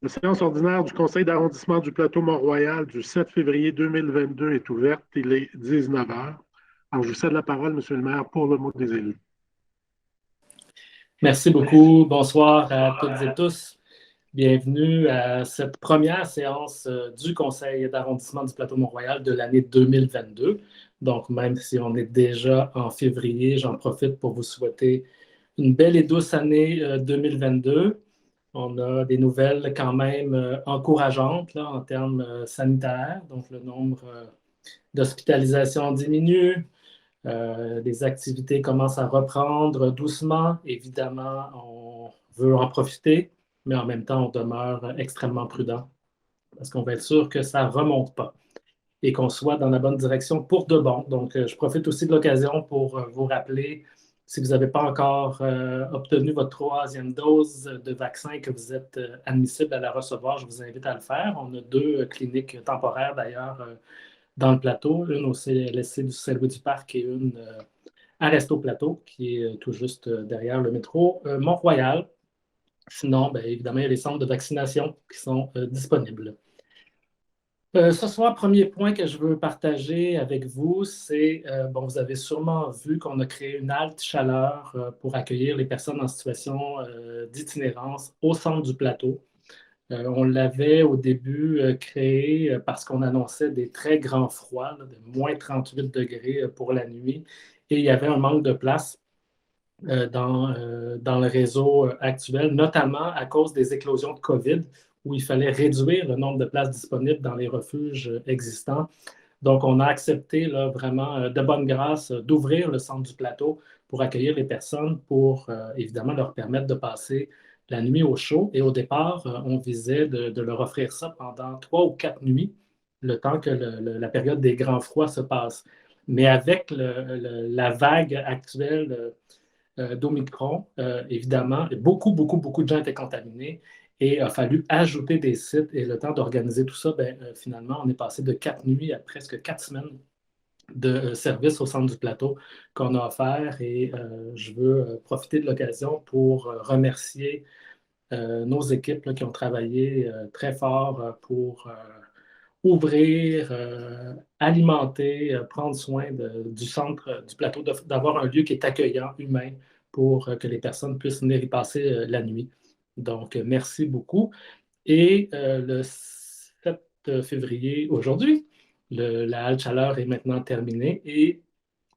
La séance ordinaire du Conseil d'arrondissement du plateau Mont-Royal du 7 février 2022 est ouverte. Il est 19 heures. Alors, je vous cède la parole, Monsieur le maire, pour le mot des élus. Merci beaucoup. Bonsoir à toutes et tous. Bienvenue à cette première séance du Conseil d'arrondissement du plateau Mont-Royal de l'année 2022. Donc, même si on est déjà en février, j'en profite pour vous souhaiter une belle et douce année 2022. On a des nouvelles quand même encourageantes là, en termes sanitaires. Donc, le nombre d'hospitalisations diminue. Les activités commencent à reprendre doucement. Évidemment, on veut en profiter, mais en même temps, on demeure extrêmement prudent parce qu'on va être sûr que ça ne remonte pas et qu'on soit dans la bonne direction pour de bon. Donc, je profite aussi de l'occasion pour vous rappeler, si vous n'avez pas encore obtenu votre troisième dose de vaccin et que vous êtes admissible à la recevoir, je vous invite à le faire. On a deux cliniques temporaires d'ailleurs dans le plateau, une au CLSC du Saint-Louis-du-Parc et une à Resto Plateau, qui est tout juste derrière le métro Mont-Royal. Sinon, bien, évidemment, il y a les centres de vaccination qui sont disponibles. Ce soir, premier point que je veux partager avec vous, c'est, bon, vous avez sûrement vu qu'on a créé une halte chaleur pour accueillir les personnes en situation d'itinérance au centre du plateau. On l'avait au début créé parce qu'on annonçait des très grands froids, là, de moins 38 degrés pour la nuit, et il y avait un manque de place dans le réseau actuel, notamment à cause des éclosions de COVID, où il fallait réduire le nombre de places disponibles dans les refuges existants. Donc, on a accepté là, vraiment de bonne grâce d'ouvrir le centre du plateau pour accueillir les personnes, pour évidemment leur permettre de passer la nuit au chaud. Et au départ, on visait de leur offrir ça pendant 3 ou 4 nuits, le temps que la période des grands froids se passe. Mais avec la vague actuelle d'Omicron, évidemment, beaucoup de gens étaient contaminés et il a fallu ajouter des sites. Et le temps d'organiser tout ça, ben, finalement, on est passé de 4 nuits à presque 4 semaines de service au centre du plateau qu'on a offert. Et je veux profiter de l'occasion pour remercier nos équipes là, qui ont travaillé très fort pour ouvrir, alimenter, prendre soin du centre du plateau, d'avoir un lieu qui est accueillant, humain, pour que les personnes puissent venir y passer la nuit. Donc, merci beaucoup. Et le 7 février, aujourd'hui, la halte chaleur est maintenant terminée et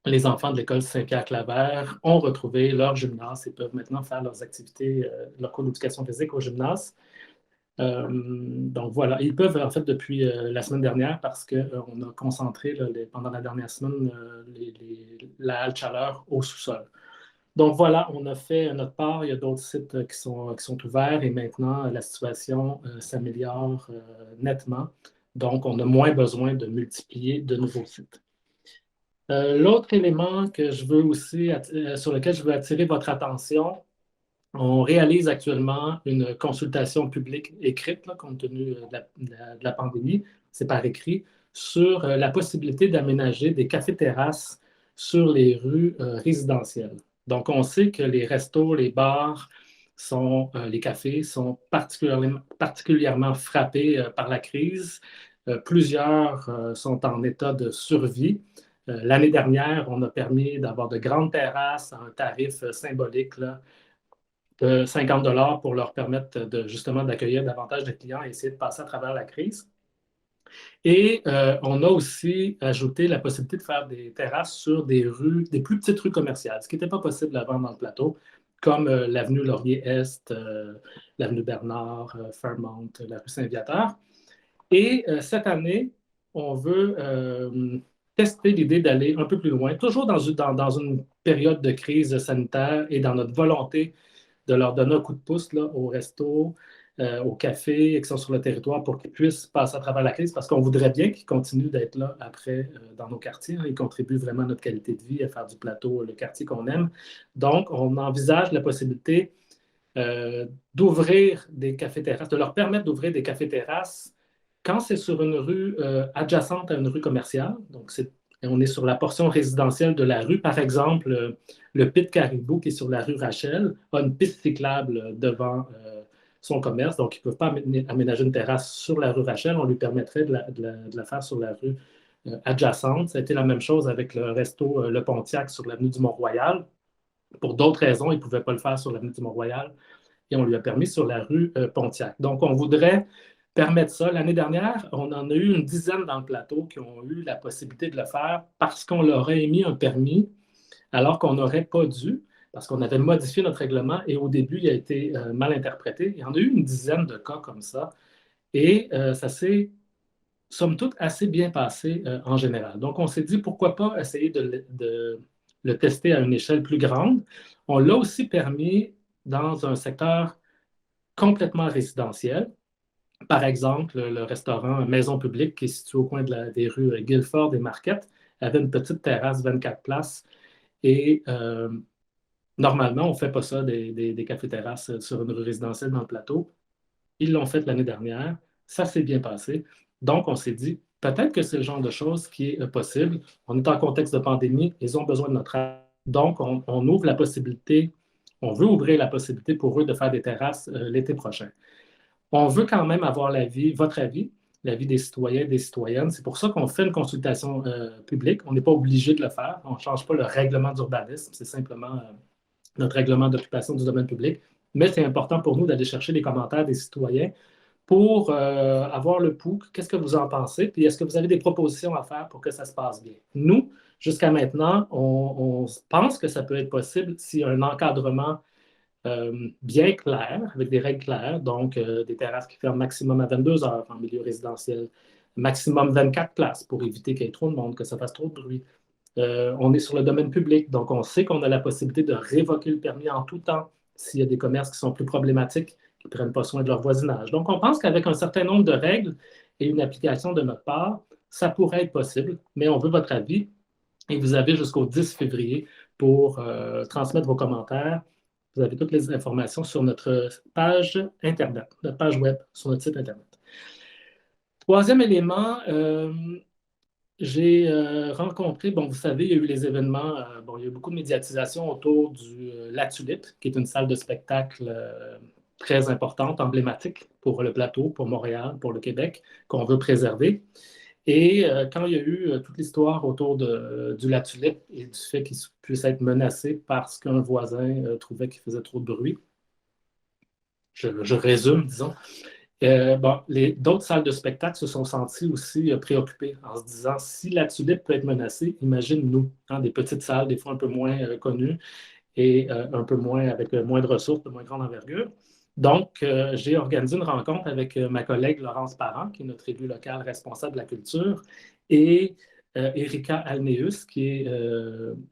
les enfants de l'école Saint-Pierre-Claver ont retrouvé leur gymnase et peuvent maintenant faire leurs activités, leur cours d'éducation physique au gymnase. Donc voilà, ils peuvent en fait depuis la semaine dernière parce qu'on a concentré là, pendant la dernière semaine la halte chaleur au sous-sol. Donc voilà, on a fait notre part. Il y a d'autres sites qui sont ouverts et maintenant la situation s'améliore nettement. Donc on a moins besoin de multiplier de nouveaux sites. L'autre élément que je veux aussi, sur lequel je veux attirer votre attention, on réalise actuellement une consultation publique écrite, là, compte tenu de la pandémie, c'est par écrit, sur la possibilité d'aménager des cafés-terrasses sur les rues résidentielles. Donc, on sait que les restos, les bars, les cafés sont particulièrement frappés par la crise. Plusieurs sont en état de survie. L'année dernière, on a permis d'avoir de grandes terrasses à un tarif symbolique, là, de 50 $ pour leur permettre justement d'accueillir davantage de clients et essayer de passer à travers la crise. Et on a aussi ajouté la possibilité de faire des terrasses sur des rues, des plus petites rues commerciales, ce qui n'était pas possible avant dans le plateau, comme l'avenue Laurier-Est, l'avenue Bernard, Fairmount, la rue Saint-Viateur. Et cette année, on veut tester l'idée d'aller un peu plus loin, toujours dans une période de crise sanitaire et dans notre volonté de leur donner un coup de pouce là, au resto, au café, qui sont sur le territoire pour qu'ils puissent passer à travers la crise, parce qu'on voudrait bien qu'ils continuent d'être là après dans nos quartiers. Hein. Ils contribuent vraiment à notre qualité de vie, à faire du plateau le quartier qu'on aime. Donc, on envisage la possibilité d'ouvrir des cafés-terrasses, de leur permettre d'ouvrir des cafés-terrasses quand c'est sur une rue adjacente à une rue commerciale. Donc, on est sur la portion résidentielle de la rue. Par exemple, le Pit Caribou, qui est sur la rue Rachel, a une piste cyclable devant son commerce, donc ils ne peuvent pas aménager une terrasse sur la rue Rachel, on lui permettrait de la faire sur la rue adjacente. Ça a été la même chose avec le resto Le Pontiac sur l'avenue du Mont-Royal. Pour d'autres raisons, il ne pouvait pas le faire sur l'avenue du Mont-Royal et on lui a permis sur la rue Pontiac. Donc, on voudrait permettre ça. L'année dernière, on en a eu une dizaine dans le plateau qui ont eu la possibilité de le faire parce qu'on leur a émis un permis alors qu'on n'aurait pas dû, parce qu'on avait modifié notre règlement et au début, il a été mal interprété. Il y en a eu une dizaine de cas comme ça et ça s'est, somme toute, assez bien passé en général. Donc, on s'est dit, pourquoi pas essayer de le tester à une échelle plus grande. On l'a aussi permis dans un secteur complètement résidentiel. Par exemple, le restaurant Maison Publique, qui est situé au coin des rues Guilford et Marquette, avait une petite terrasse 24 places. Et normalement, on ne fait pas ça, des cafés-terrasses sur une rue résidentielle dans le plateau. Ils l'ont fait l'année dernière. Ça s'est bien passé. Donc, on s'est dit, peut-être que c'est le genre de choses qui est possible. On est en contexte de pandémie. Ils ont besoin de notre aide. Donc, on ouvre la possibilité, on veut ouvrir la possibilité pour eux de faire des terrasses l'été prochain. On veut quand même avoir votre avis, l'avis des citoyens et des citoyennes. C'est pour ça qu'on fait une consultation publique. On n'est pas obligé de le faire. On ne change pas le règlement d'urbanisme. C'est simplement notre règlement d'occupation du domaine public. Mais c'est important pour nous d'aller chercher les commentaires des citoyens pour avoir le pouls. Qu'est-ce que vous en pensez? Puis est-ce que vous avez des propositions à faire pour que ça se passe bien? Nous, jusqu'à maintenant, on pense que ça peut être possible s'il y a un encadrement bien clair, avec des règles claires, donc des terrasses qui ferment maximum à 22 heures en milieu résidentiel, maximum 24 places pour éviter qu'il y ait trop de monde, que ça fasse trop de bruit. On est sur le domaine public, donc on sait qu'on a la possibilité de révoquer le permis en tout temps s'il y a des commerces qui sont plus problématiques, qui ne prennent pas soin de leur voisinage. Donc on pense qu'avec un certain nombre de règles et une application de notre part, ça pourrait être possible, mais on veut votre avis et vous avez jusqu'au 10 février pour transmettre vos commentaires. Vous avez toutes les informations sur notre page Internet, notre page web, sur notre site Internet. Troisième élément, j'ai rencontré, bon, vous savez, il y a eu les événements, bon, il y a eu beaucoup de médiatisation autour du La Tulipe, qui est une salle de spectacle très importante, emblématique pour le plateau, pour Montréal, pour le Québec, qu'on veut préserver. Et quand il y a eu toute l'histoire autour du La Tulipe et du fait qu'il puisse être menacé parce qu'un voisin trouvait qu'il faisait trop de bruit, je résume, disons, bon, d'autres salles de spectacle se sont senties aussi préoccupées en se disant, si La Tulipe peut être menacée, imagine-nous, hein, des petites salles, des fois un peu moins connues et un peu moins, avec moins de ressources, de moins grande envergure. Donc, j'ai organisé une rencontre avec ma collègue Laurence Parent, qui est notre élue locale responsable de la culture, et Erika Alneus, qui est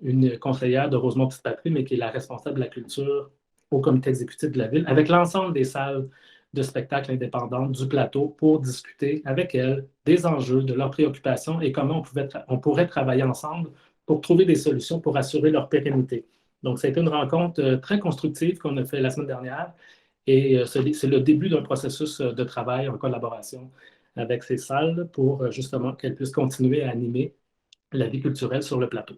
une conseillère de Rosemont-Petite-Patrie, mais qui est la responsable de la culture au comité exécutif de la ville, avec l'ensemble des salles de spectacle indépendantes du plateau pour discuter avec elles des enjeux, de leurs préoccupations et comment on pourrait travailler ensemble pour trouver des solutions pour assurer leur pérennité. Donc, ça a été une rencontre très constructive qu'on a fait la semaine dernière. Et c'est le début d'un processus de travail en collaboration avec ces salles pour justement qu'elles puissent continuer à animer la vie culturelle sur le plateau.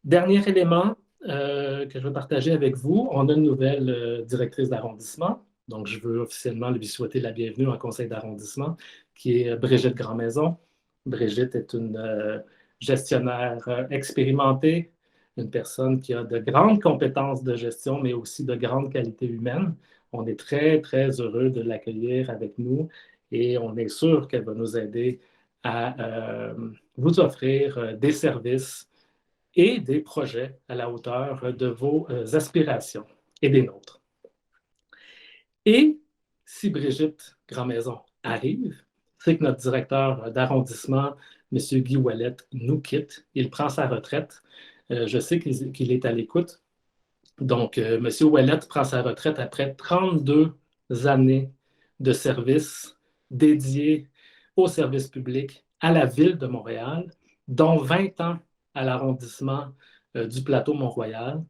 Dernier élément que je veux partager avec vous, on a une nouvelle directrice d'arrondissement. Donc, je veux officiellement lui souhaiter la bienvenue en conseil d'arrondissement, qui est Brigitte Grandmaison. Brigitte est une gestionnaire expérimentée, une personne qui a de grandes compétences de gestion, mais aussi de grandes qualités humaines. On est très, très heureux de l'accueillir avec nous et on est sûr qu'elle va nous aider à vous offrir des services et des projets à la hauteur de vos aspirations et des nôtres. Et si Brigitte Grandmaison arrive, c'est que notre directeur d'arrondissement, M. Guy Ouellet, nous quitte. Il prend sa retraite. Je sais qu'il est à l'écoute. Donc, M. Ouellet prend sa retraite après 32 années de service dédiés au service public à la ville de Montréal, dont 20 ans à l'arrondissement du plateau Mont-Royal.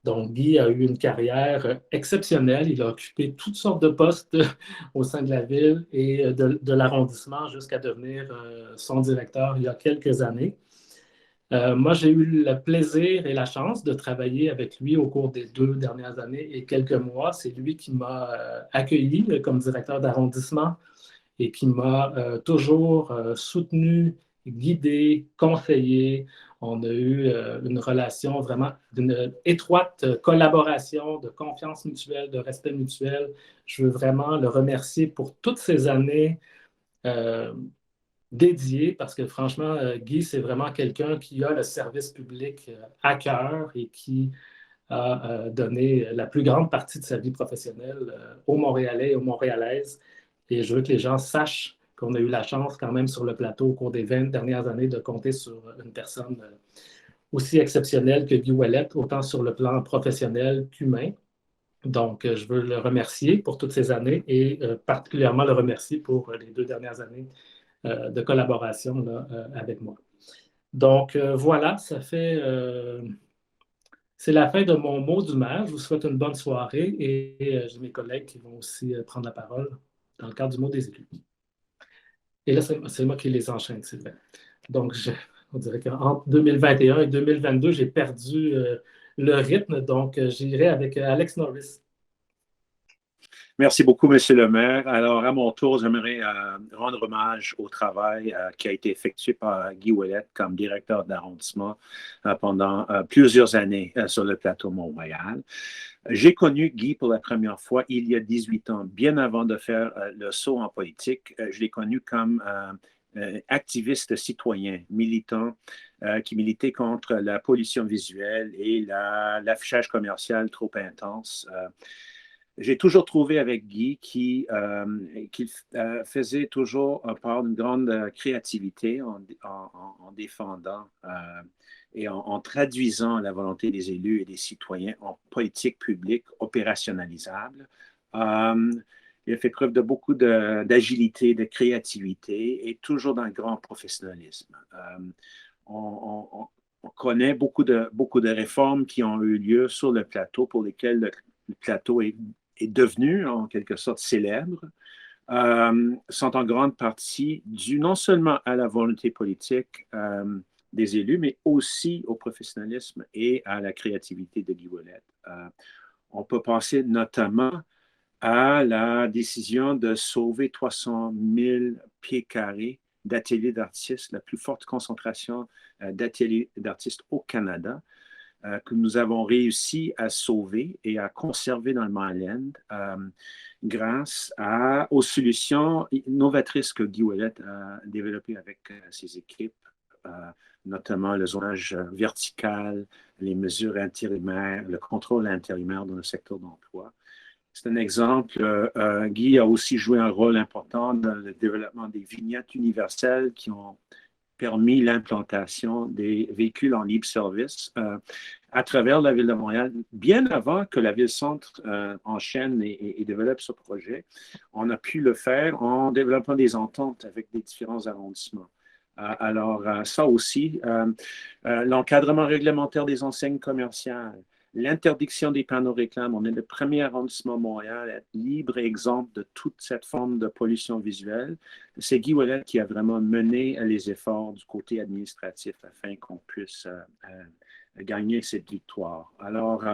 Donc, Guy a eu une carrière exceptionnelle. Il a occupé toutes sortes de postes au sein de la ville et de l'arrondissement jusqu'à devenir son directeur il y a quelques années. Moi, j'ai eu le plaisir et la chance de travailler avec lui au cours des 2 dernières années et quelques mois. C'est lui qui m'a accueilli comme directeur d'arrondissement et qui m'a toujours soutenu, guidé, conseillé. On a eu une relation vraiment d'une étroite collaboration, de confiance mutuelle, de respect mutuel. Je veux vraiment le remercier pour toutes ces années euh, dédiées parce que franchement, Guy, c'est vraiment quelqu'un qui a le service public à cœur et qui a donné la plus grande partie de sa vie professionnelle aux Montréalais et aux Montréalaises. Et je veux que les gens sachent qu'on a eu la chance quand même sur le plateau au cours des 20 dernières années de compter sur une personne aussi exceptionnelle que Guy Ouellet, autant sur le plan professionnel qu'humain. Donc, je veux le remercier pour toutes ces années et particulièrement le remercier pour les 2 dernières années de collaboration là, avec moi. Donc, voilà, ça fait... c'est la fin de mon mot du maire. Je vous souhaite une bonne soirée et j'ai mes collègues qui vont aussi prendre la parole dans le cadre du mot des élus. Et là, c'est moi qui les enchaîne, c'est vrai. Donc, on dirait qu'entre 2021 et 2022, j'ai perdu le rythme. Donc, j'irai avec Alex Norris. Merci beaucoup, M. le maire. Alors, à mon tour, j'aimerais rendre hommage au travail qui a été effectué par Guy Ouellet comme directeur d'arrondissement pendant plusieurs années sur le plateau Mont-Royal. J'ai connu Guy pour la première fois il y a 18 ans, bien avant de faire le saut en politique. Je l'ai connu comme activiste citoyen, militant, qui militait contre la pollution visuelle et l'affichage commercial trop intense. J'ai toujours trouvé avec Guy qu'il faisait toujours part d'une grande créativité en défendant et en traduisant la volonté des élus et des citoyens en politique publique opérationnalisable. Il a fait preuve de beaucoup d'agilité, de créativité et toujours d'un grand professionnalisme. On connaît beaucoup de réformes qui ont eu lieu sur le plateau pour lesquelles le plateau est devenu en quelque sorte célèbre, sont en grande partie dus non seulement à la volonté politique des élus, mais aussi au professionnalisme et à la créativité de Guy Ouellet. On peut penser notamment à la décision de sauver 300 000 pieds carrés d'ateliers d'artistes, la plus forte concentration d'ateliers d'artistes au Canada, que nous avons réussi à sauver et à conserver dans le Myland grâce aux solutions novatrices que Guy Ouellet a développées avec ses équipes, notamment le zonage vertical, les mesures intérimaires, le contrôle intérimaire dans le secteur d'emploi. C'est un exemple. Guy a aussi joué un rôle important dans le développement des vignettes universelles qui ont permis l'implantation des véhicules en libre service à travers la Ville de Montréal, bien avant que la Ville-Centre enchaîne et développe ce projet. On a pu le faire en développant des ententes avec les différents arrondissements. Alors, ça aussi, l'encadrement réglementaire des enseignes commerciales, l'interdiction des panneaux réclames. On est le premier arrondissement de Montréal à être libre et exempt de toute cette forme de pollution visuelle. C'est Guy Ouellet qui a vraiment mené les efforts du côté administratif afin qu'on puisse gagner cette victoire. Alors,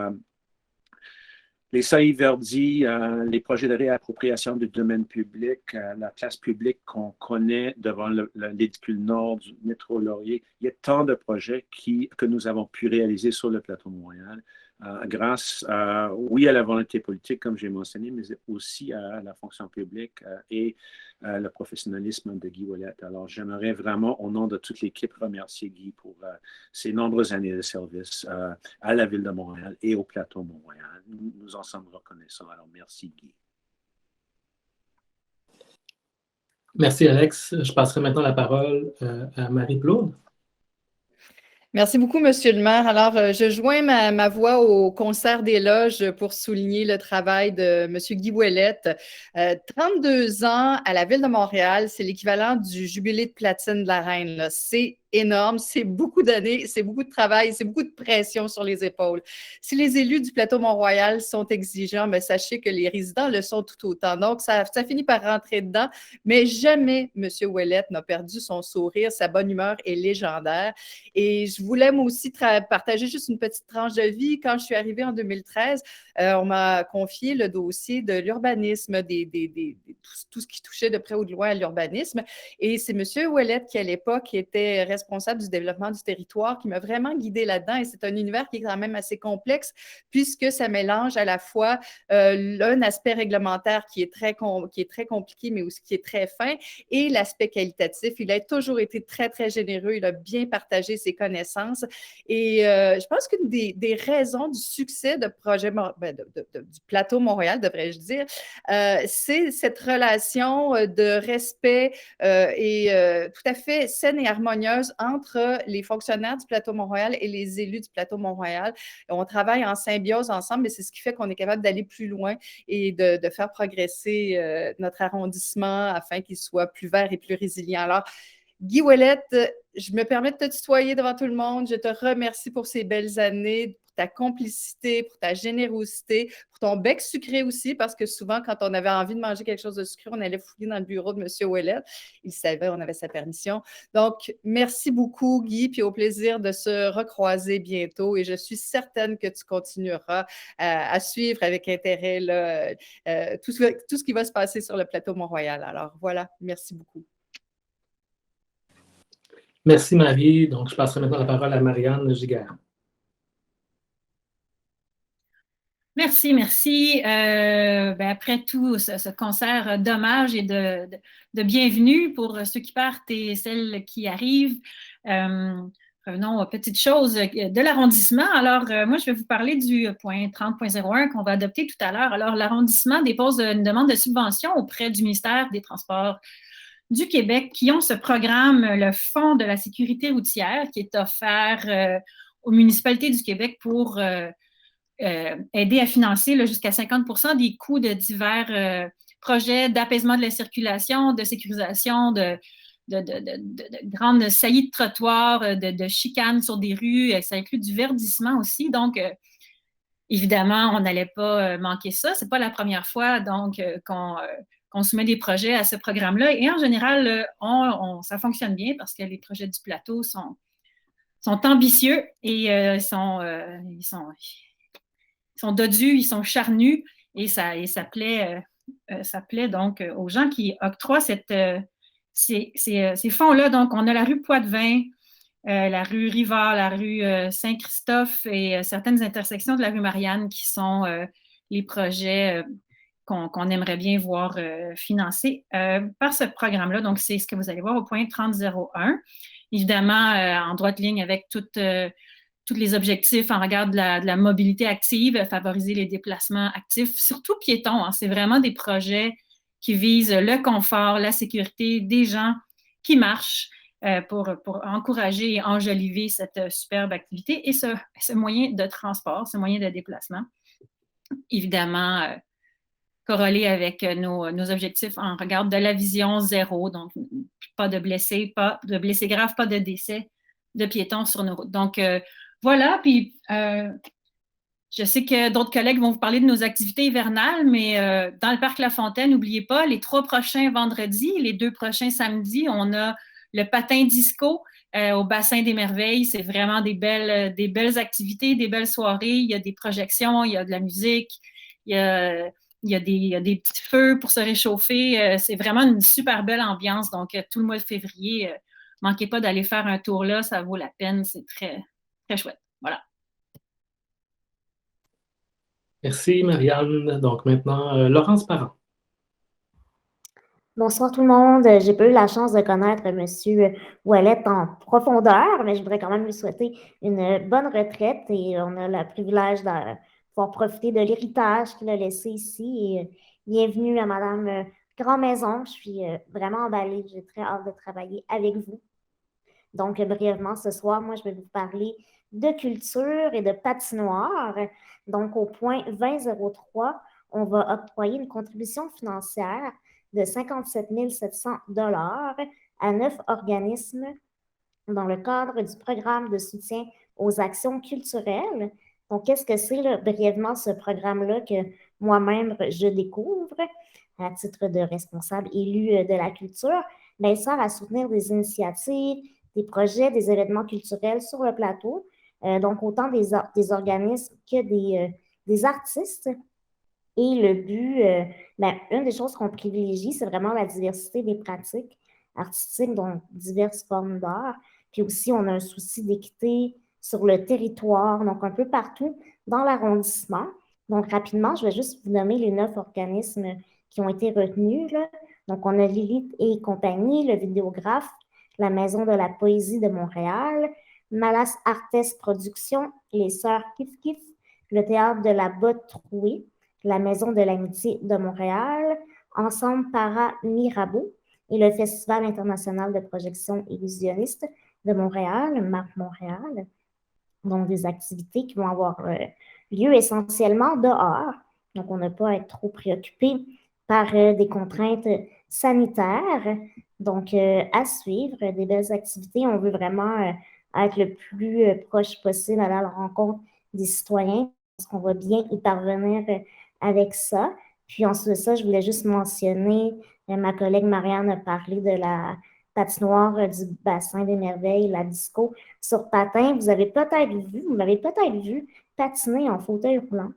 les saillies verdies, les projets de réappropriation du domaine public, la place publique qu'on connaît devant l'édicule nord du métro Laurier, il y a tant de projets que nous avons pu réaliser sur le plateau de Montréal grâce, oui, à la volonté politique, comme j'ai mentionné, mais aussi à la fonction publique et le professionnalisme de Guy Ouellet. Alors, j'aimerais vraiment, au nom de toute l'équipe, remercier Guy pour ses nombreuses années de service à la Ville de Montréal et au plateau Mont-Royal. Nous en sommes reconnaissants. Alors, merci, Guy. Merci, Alex. Je passerai maintenant la parole à Marie-Claude. Merci beaucoup, Monsieur le maire. Alors, je joins ma voix au concert d'éloges pour souligner le travail de Monsieur Guy Ouellet. 32 ans à la Ville de Montréal, c'est l'équivalent du jubilé de platine de la reine. C'est énorme, c'est beaucoup d'années, c'est beaucoup de travail, c'est beaucoup de pression sur les épaules. Si les élus du plateau Mont-Royal sont exigeants, mais sachez que les résidents le sont tout autant. Donc, ça finit par rentrer dedans, mais jamais M. Ouellette n'a perdu son sourire, sa bonne humeur est légendaire. Et je voulais moi aussi partager juste une petite tranche de vie. Quand je suis arrivée en 2013, on m'a confié le dossier de l'urbanisme, tout ce qui touchait de près ou de loin à l'urbanisme. Et c'est M. Ouellette qui, à l'époque, était responsable du développement du territoire, qui m'a vraiment guidée là-dedans. Et c'est un univers qui est quand même assez complexe, puisque ça mélange à la fois un aspect réglementaire qui est très compliqué, mais aussi qui est très fin, et l'aspect qualitatif. Il a toujours été très, très généreux. Il a bien partagé ses connaissances. Et je pense qu'une des raisons du succès du plateau Montréal, devrais-je dire, c'est cette relation de respect et tout à fait saine et harmonieuse entre les fonctionnaires du plateau Montréal et les élus du plateau Montréal. On travaille en symbiose ensemble, et c'est ce qui fait qu'on est capable d'aller plus loin et de faire progresser notre arrondissement afin qu'il soit plus vert et plus résilient. Alors, Guy Ouellette, je me permets de te tutoyer devant tout le monde. Je te remercie pour ces belles années, pour ta complicité, pour ta générosité, pour ton bec sucré aussi, parce que souvent, quand on avait envie de manger quelque chose de sucré, on allait fouiller dans le bureau de M. Ouellette. Il savait, on avait sa permission. Donc, merci beaucoup, Guy, puis au plaisir de se recroiser bientôt. Et je suis certaine que tu continueras à suivre avec intérêt là, tout ce qui va se passer sur le plateau Mont-Royal. Alors, voilà, merci beaucoup. Merci, Marie. Donc, je passerai maintenant la parole à Marianne Giguère. Merci. Après tout ce concert d'hommage et de bienvenue pour ceux qui partent et celles qui arrivent, revenons aux petites choses de l'arrondissement. Alors, moi, je vais vous parler du point 30.01 qu'on va adopter tout à l'heure. Alors, l'arrondissement dépose une demande de subvention auprès du ministère des Transports du Québec qui ont ce programme, le Fonds de la sécurité routière, qui est offert aux municipalités du Québec pour aider à financer jusqu'à 50% des coûts de divers projets d'apaisement de la circulation, de sécurisation, de grandes saillies de trottoirs, de chicanes sur des rues. Ça inclut du verdissement aussi. Donc, évidemment, on n'allait pas manquer ça. Ce n'est pas la première fois donc qu'on soumet des projets à ce programme-là. Et en général, ça fonctionne bien parce que les projets du plateau sont ambitieux et ils sont dodus, ils sont charnus et ça plaît donc aux gens qui octroient ces fonds-là. Donc, on a la rue Poitevin, la rue Rivard, la rue Saint-Christophe et certaines intersections de la rue Marianne qui sont les projets qu'on aimerait bien voir financés par ce programme-là. Donc, c'est ce que vous allez voir au point 30.01. Évidemment, en droite ligne avec tous les objectifs en regard de la mobilité active, favoriser les déplacements actifs, surtout piétons. Hein. C'est vraiment des projets qui visent le confort, la sécurité des gens qui marchent pour encourager et enjoliver cette superbe activité et ce moyen de transport, ce moyen de déplacement. Évidemment, corrélé avec nos objectifs en regard de la vision zéro, donc pas de blessés graves, pas de décès de piétons sur nos routes. Donc, voilà, puis je sais que d'autres collègues vont vous parler de nos activités hivernales, mais dans le parc La Fontaine, n'oubliez pas, les 3 prochains vendredis, les 2 prochains samedis, on a le patin disco au Bassin des Merveilles. C'est vraiment des belles activités, des belles soirées. Il y a des projections, il y a de la musique, il y a des petits feux pour se réchauffer. C'est vraiment une super belle ambiance. Donc, tout le mois de février, manquez pas d'aller faire un tour là, ça vaut la peine. C'est très, très chouette. Voilà. Merci, Marianne. Donc, maintenant, Laurence Parent. Bonsoir tout le monde. J'ai pas eu la chance de connaître M. Ouellette en profondeur, mais je voudrais quand même lui souhaiter une bonne retraite et on a le privilège de pouvoir profiter de l'héritage qu'il a laissé ici. Et bienvenue à Madame Grandmaison. Je suis vraiment emballée. J'ai très hâte de travailler avec vous. Donc, brièvement, ce soir, moi, je vais vous parler de culture et de patinoire. Donc, au point 20.03, on va octroyer une contribution financière de 57 700 $ à 9 organismes dans le cadre du programme de soutien aux actions culturelles. Donc, qu'est-ce que c'est, là, brièvement, ce programme-là que moi-même, je découvre à titre de responsable élu de la culture? Bien, il sert à soutenir des initiatives, des projets, des événements culturels sur le plateau, donc autant des organismes que des artistes. Et le but, ben, une des choses qu'on privilégie, c'est vraiment la diversité des pratiques artistiques, donc diverses formes d'art. Puis aussi, on a un souci d'équité sur le territoire, donc un peu partout dans l'arrondissement. Donc, rapidement, je vais juste vous nommer les 9 organismes qui ont été retenus, là. Donc, on a Lilith et compagnie, le vidéographe, la Maison de la Poésie de Montréal, Malas Artes Productions, les Sœurs Kif Kif, le Théâtre de la Botte Trouée, la Maison de l'Amitié de Montréal, Ensemble Para Mirabeau et le Festival international de projection illusionniste de Montréal, MAP Montréal. Donc, des activités qui vont avoir lieu essentiellement dehors. Donc, on n'a pas à être trop préoccupé par des contraintes sanitaires. Donc, à suivre, des belles activités. On veut vraiment être le plus proche possible à la rencontre des citoyens parce qu'on va bien y parvenir avec ça. Puis ensuite de ça, je voulais juste mentionner, ma collègue Marianne a parlé de la patinoire du bassin des merveilles, la disco sur patin. Vous m'avez peut-être vu patiner en fauteuil roulant.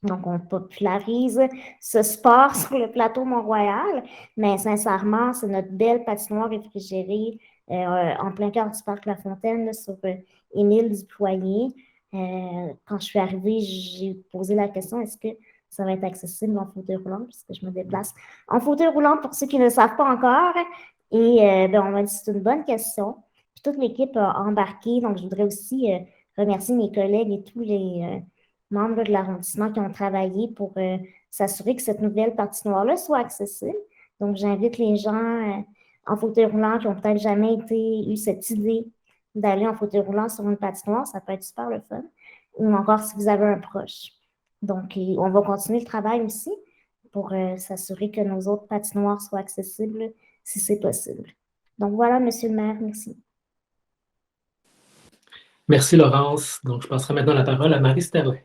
Donc, on popularise ce sport sur le plateau Mont-Royal, mais sincèrement, c'est notre belle patinoire réfrigérée en plein cœur du parc La Fontaine, là, sur Émile Duployer. Quand je suis arrivée, j'ai posé la question, est-ce que ça va être accessible en fauteuil roulant, puisque je me déplace en fauteuil roulant pour ceux qui ne le savent pas encore. Et ben, on m'a dit c'est une bonne question. Puis toute l'équipe a embarqué, donc je voudrais aussi remercier mes collègues et tous les membres de l'arrondissement qui ont travaillé pour s'assurer que cette nouvelle patinoire-là soit accessible. Donc, j'invite les gens en fauteuil roulant qui n'ont peut-être jamais eu cette idée d'aller en fauteuil roulant sur une patinoire, ça peut être super le fun, ou encore si vous avez un proche. Donc, on va continuer le travail aussi pour s'assurer que nos autres patinoires soient accessibles si c'est possible. Donc, voilà, Monsieur le maire, merci. Merci, Laurence. Donc, je passerai maintenant la parole à Marie Sterlin.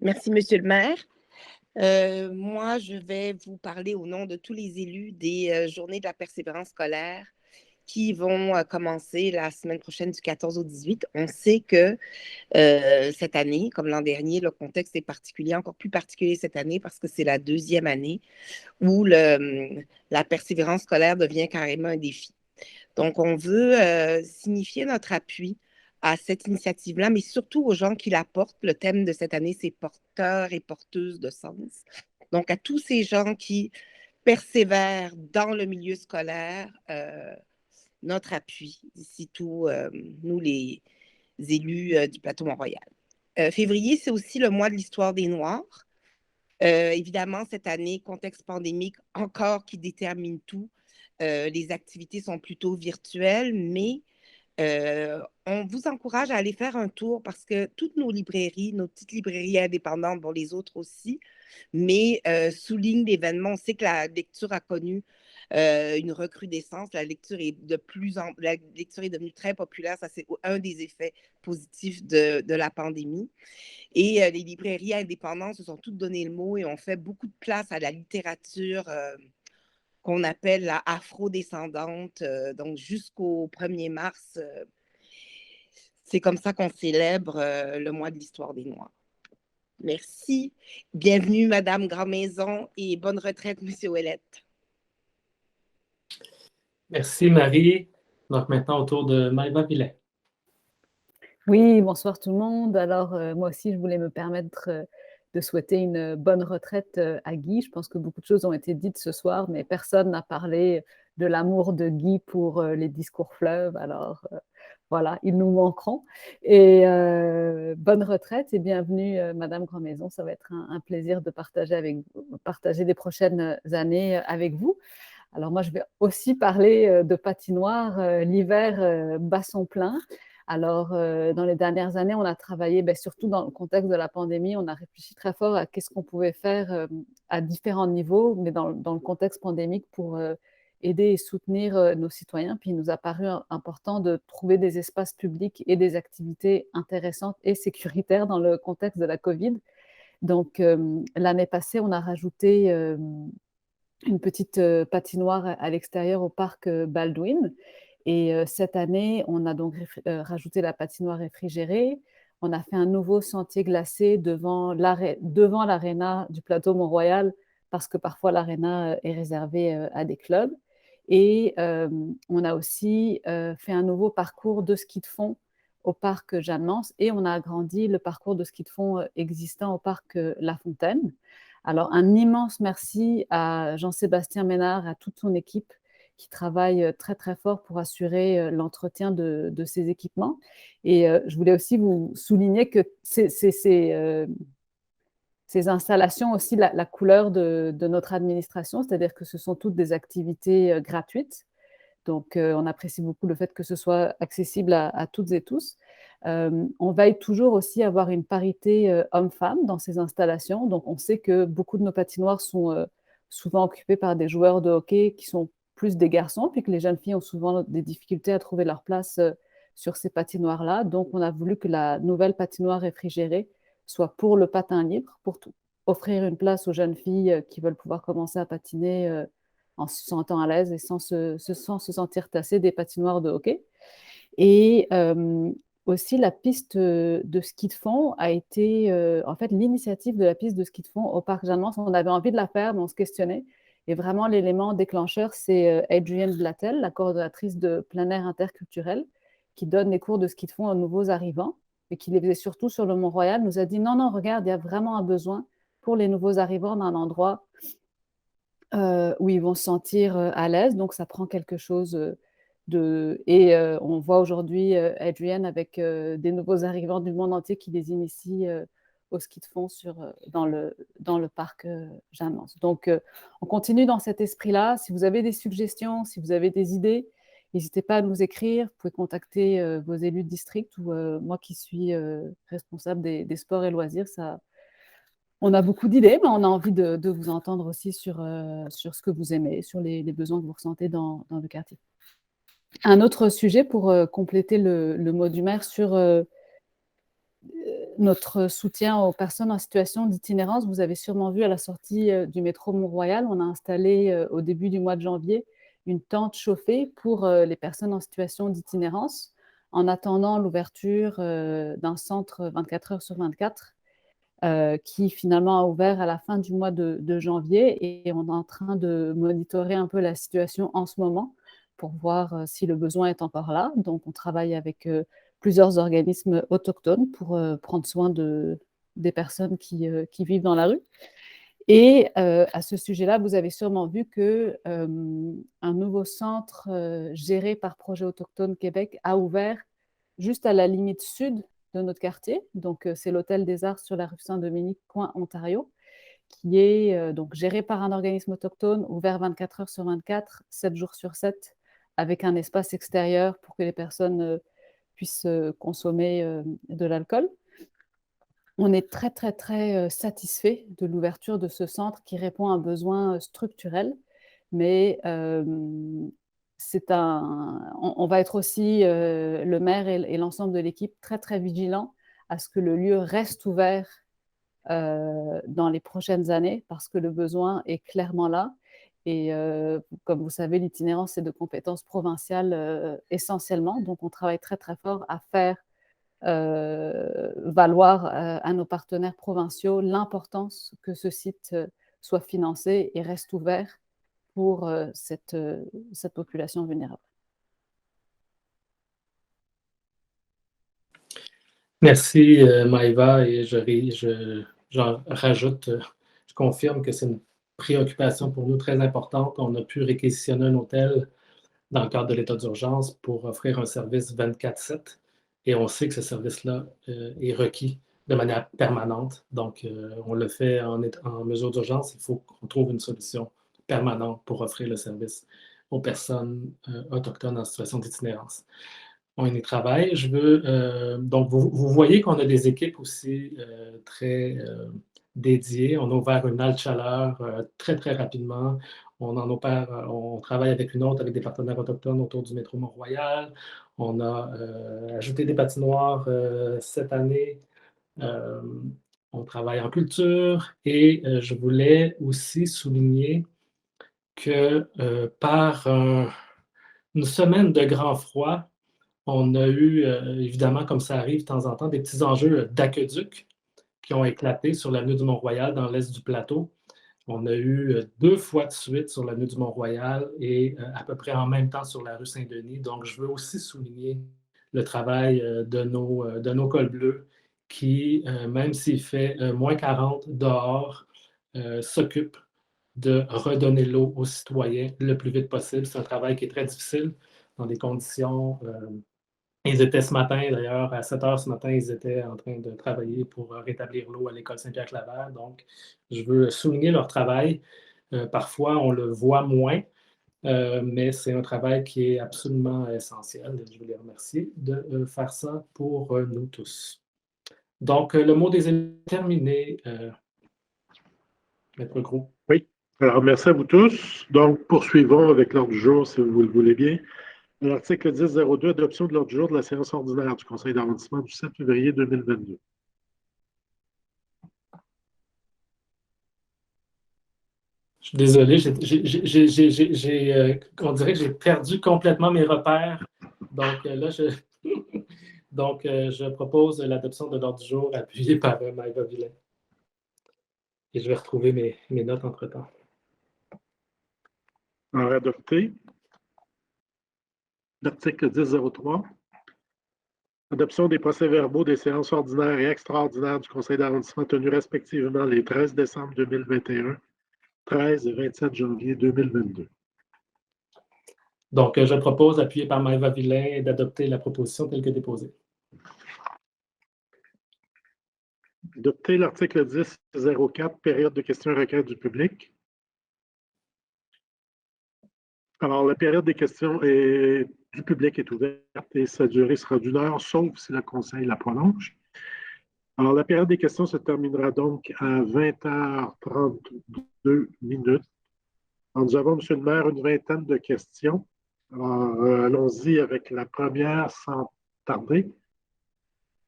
Merci, Monsieur le maire. Moi, je vais vous parler au nom de tous les élus des journées de la persévérance scolaire qui vont commencer la semaine prochaine du 14 au 18. On sait que cette année, comme l'an dernier, le contexte est particulier, encore plus particulier cette année parce que c'est la 2e année où la persévérance scolaire devient carrément un défi. Donc, on veut signifier notre appui à cette initiative-là, mais surtout aux gens qui la portent. Le thème de cette année, c'est porteurs et porteuses de sens. Donc, à tous ces gens qui persévèrent dans le milieu scolaire, notre appui, d'ici tout, nous les élus du plateau Mont-Royal. Février, c'est aussi le mois de l'histoire des Noirs. Évidemment, cette année, contexte pandémique encore qui détermine tout. Les activités sont plutôt virtuelles, mais on vous encourage à aller faire un tour parce que toutes nos librairies, nos petites librairies indépendantes, bon, les autres aussi, mais soulignent l'événement. On sait que la lecture a connu une recrudescence. La lecture est devenue très populaire. Ça, c'est un des effets positifs de la pandémie. Et les librairies indépendantes se sont toutes donné le mot et ont fait beaucoup de place à la littérature qu'on appelle la afro-descendante. Donc, jusqu'au 1er mars, c'est comme ça qu'on célèbre le mois de l'histoire des Noirs. Merci. Bienvenue, Madame Grandmaison, et bonne retraite, Monsieur Ouellette. Merci, Marie. Donc, maintenant, au tour de Maëva Pillet. Oui, bonsoir tout le monde. Alors, moi aussi, je voulais me permettre de souhaiter une bonne retraite à Guy. Je pense que beaucoup de choses ont été dites ce soir, mais personne n'a parlé de l'amour de Guy pour les discours fleuves. Alors, voilà, ils nous manqueront. Et bonne retraite et bienvenue, Madame Grandmaison. Ça va être un plaisir de partager les prochaines années avec vous. Alors, moi, je vais aussi parler de patinoire. L'hiver bat son plein. Alors, dans les dernières années, on a travaillé, surtout dans le contexte de la pandémie, on a réfléchi très fort à qu'est-ce qu'on pouvait faire à différents niveaux, mais dans le contexte pandémique pour aider et soutenir nos citoyens. Puis il nous a paru important de trouver des espaces publics et des activités intéressantes et sécuritaires dans le contexte de la COVID. Donc, l'année passée, on a rajouté une petite patinoire à l'extérieur au parc Baldwin. Et cette année, on a donc rajouté la patinoire réfrigérée. On a fait un nouveau sentier glacé devant l'aréna du plateau Mont-Royal, parce que parfois l'aréna est réservée à des clubs. Et on a aussi fait un nouveau parcours de ski de fond au parc Jeanne-Mance, et on a agrandi le parcours de ski de fond existant au parc La Fontaine. Alors, un immense merci à Jean-Sébastien Ménard, à toute son équipe qui travaille très, très fort pour assurer l'entretien de ces équipements. Et je voulais aussi vous souligner que ces installations aussi la couleur de notre administration, c'est-à-dire que ce sont toutes des activités gratuites. Donc, on apprécie beaucoup le fait que ce soit accessible à toutes et tous. On veille toujours aussi à avoir une parité homme-femme dans ces installations. Donc, on sait que beaucoup de nos patinoires sont souvent occupées par des joueurs de hockey qui sont plus des garçons, puis que les jeunes filles ont souvent des difficultés à trouver leur place sur ces patinoires-là. Donc, on a voulu que la nouvelle patinoire réfrigérée soit pour le patin libre, pour offrir une place aux jeunes filles qui veulent pouvoir commencer à patiner en se sentant à l'aise et sans se sentir tassées des patinoires de hockey. Et aussi, la piste de ski de fond a été, en fait, l'initiative de la piste de ski de fond au parc Jeanne-Mance. On avait envie de la faire, mais on se questionnait. Et vraiment, l'élément déclencheur, c'est Adrienne Blattel, la coordonnatrice de plein air interculturel, qui donne des cours de ski de fond aux nouveaux arrivants et qui les faisait surtout sur le Mont-Royal, nous a dit non, regarde, il y a vraiment un besoin pour les nouveaux arrivants d'un endroit où ils vont se sentir à l'aise. Donc, ça prend quelque chose Et on voit aujourd'hui Adrienne avec des nouveaux arrivants du monde entier qui les initient au ski de fond dans le parc Jeanne-Mance. Donc, on continue dans cet esprit-là. Si vous avez des suggestions, si vous avez des idées, n'hésitez pas à nous écrire. Vous pouvez contacter vos élus de district ou moi qui suis responsable des sports et loisirs. On a beaucoup d'idées, mais on a envie de vous entendre aussi sur ce que vous aimez, sur les besoins que vous ressentez dans le quartier. Un autre sujet pour compléter le mot du maire sur notre soutien aux personnes en situation d'itinérance. Vous avez sûrement vu à la sortie du métro Mont-Royal, on a installé au début du mois de janvier une tente chauffée pour les personnes en situation d'itinérance en attendant l'ouverture d'un centre 24 heures sur 24 qui finalement a ouvert à la fin du mois de janvier, et on est en train de monitorer un peu la situation en ce moment pour voir si le besoin est encore là. Donc, on travaille avec plusieurs organismes autochtones pour prendre soin des personnes qui vivent dans la rue. Et à ce sujet-là, vous avez sûrement vu qu'un nouveau centre géré par Projet Autochtone Québec a ouvert juste à la limite sud de notre quartier. Donc, c'est l'Hôtel des Arts sur la rue Saint-Dominique, coin Ontario, qui est donc géré par un organisme autochtone, ouvert 24 heures sur 24, 7 jours sur 7, avec un espace extérieur pour que les personnes puissent consommer de l'alcool. On est très, très, très satisfait de l'ouverture de ce centre qui répond à un besoin structurel, mais on va être aussi, le maire et l'ensemble de l'équipe, très, très vigilants à ce que le lieu reste ouvert dans les prochaines années, parce que le besoin est clairement là. Et comme vous savez, l'itinérance, c'est de compétences provinciales essentiellement. Donc, on travaille très, très fort à faire valoir à nos partenaires provinciaux l'importance que ce site soit financé et reste ouvert pour cette population vulnérable. Merci Maëva, et j'en rajoute, je confirme que c'est une préoccupation pour nous très importante. On a pu réquisitionner un hôtel dans le cadre de l'état d'urgence pour offrir un service 24/7, et on sait que ce service-là est requis de manière permanente. Donc, on le fait en mesure d'urgence. Il faut qu'on trouve une solution permanente pour offrir le service aux personnes autochtones en situation d'itinérance. On y travaille. Donc, vous voyez qu'on a des équipes aussi très dédiée. On a ouvert une halte chaleur très, très rapidement. On travaille avec une autre, avec des partenaires autochtones autour du métro Mont-Royal. On a ajouté des patinoires cette année. On travaille en culture et je voulais aussi souligner que par une semaine de grand froid, on a eu, évidemment, comme ça arrive de temps en temps, des petits enjeux d'aqueduc qui ont éclaté sur l'avenue du Mont-Royal dans l'est du plateau. On a eu 2 fois de suite sur l'avenue du Mont-Royal et à peu près en même temps sur la rue Saint-Denis. Donc, je veux aussi souligner le travail de nos cols bleus qui, même s'il fait moins 40 dehors, s'occupent de redonner l'eau aux citoyens le plus vite possible. C'est un travail qui est très difficile dans des conditions. Ils étaient ce matin, d'ailleurs, à 7 heures ce matin, ils étaient en train de travailler pour rétablir l'eau à l'école Saint-Pierre-Claver. Donc, je veux souligner leur travail. Parfois, on le voit moins, mais c'est un travail qui est absolument essentiel. Je veux les remercier de faire ça pour nous tous. Donc, le mot des élus est terminé, Maître Gros. Oui. Alors, merci à vous tous. Donc, poursuivons avec l'ordre du jour, si vous le voulez bien. L'article 10.02, adoption de l'ordre du jour de la séance ordinaire du Conseil d'arrondissement du 7 février 2022. Je suis désolé, on dirait que j'ai perdu complètement mes repères. Donc là, je propose l'adoption de l'ordre du jour appuyé par Maëva Villain. Et je vais retrouver mes notes entre-temps. Alors, adopté. L'article 10.03. Adoption des procès-verbaux des séances ordinaires et extraordinaires du Conseil d'arrondissement tenues respectivement les 13 décembre 2021, 13 et 27 janvier 2022. Donc, je propose, appuyé par Maëva Villain, d'adopter la proposition telle que déposée. Adopter l'article 10.04, période de questions et requêtes du public. Alors, la période des questions du public est ouverte et sa durée sera d'1 heure, sauf si le Conseil la prolonge. Alors, la période des questions se terminera donc à 20h32 minutes. Alors, nous avons, Monsieur le maire, une vingtaine de questions. Alors, allons-y avec la première sans tarder.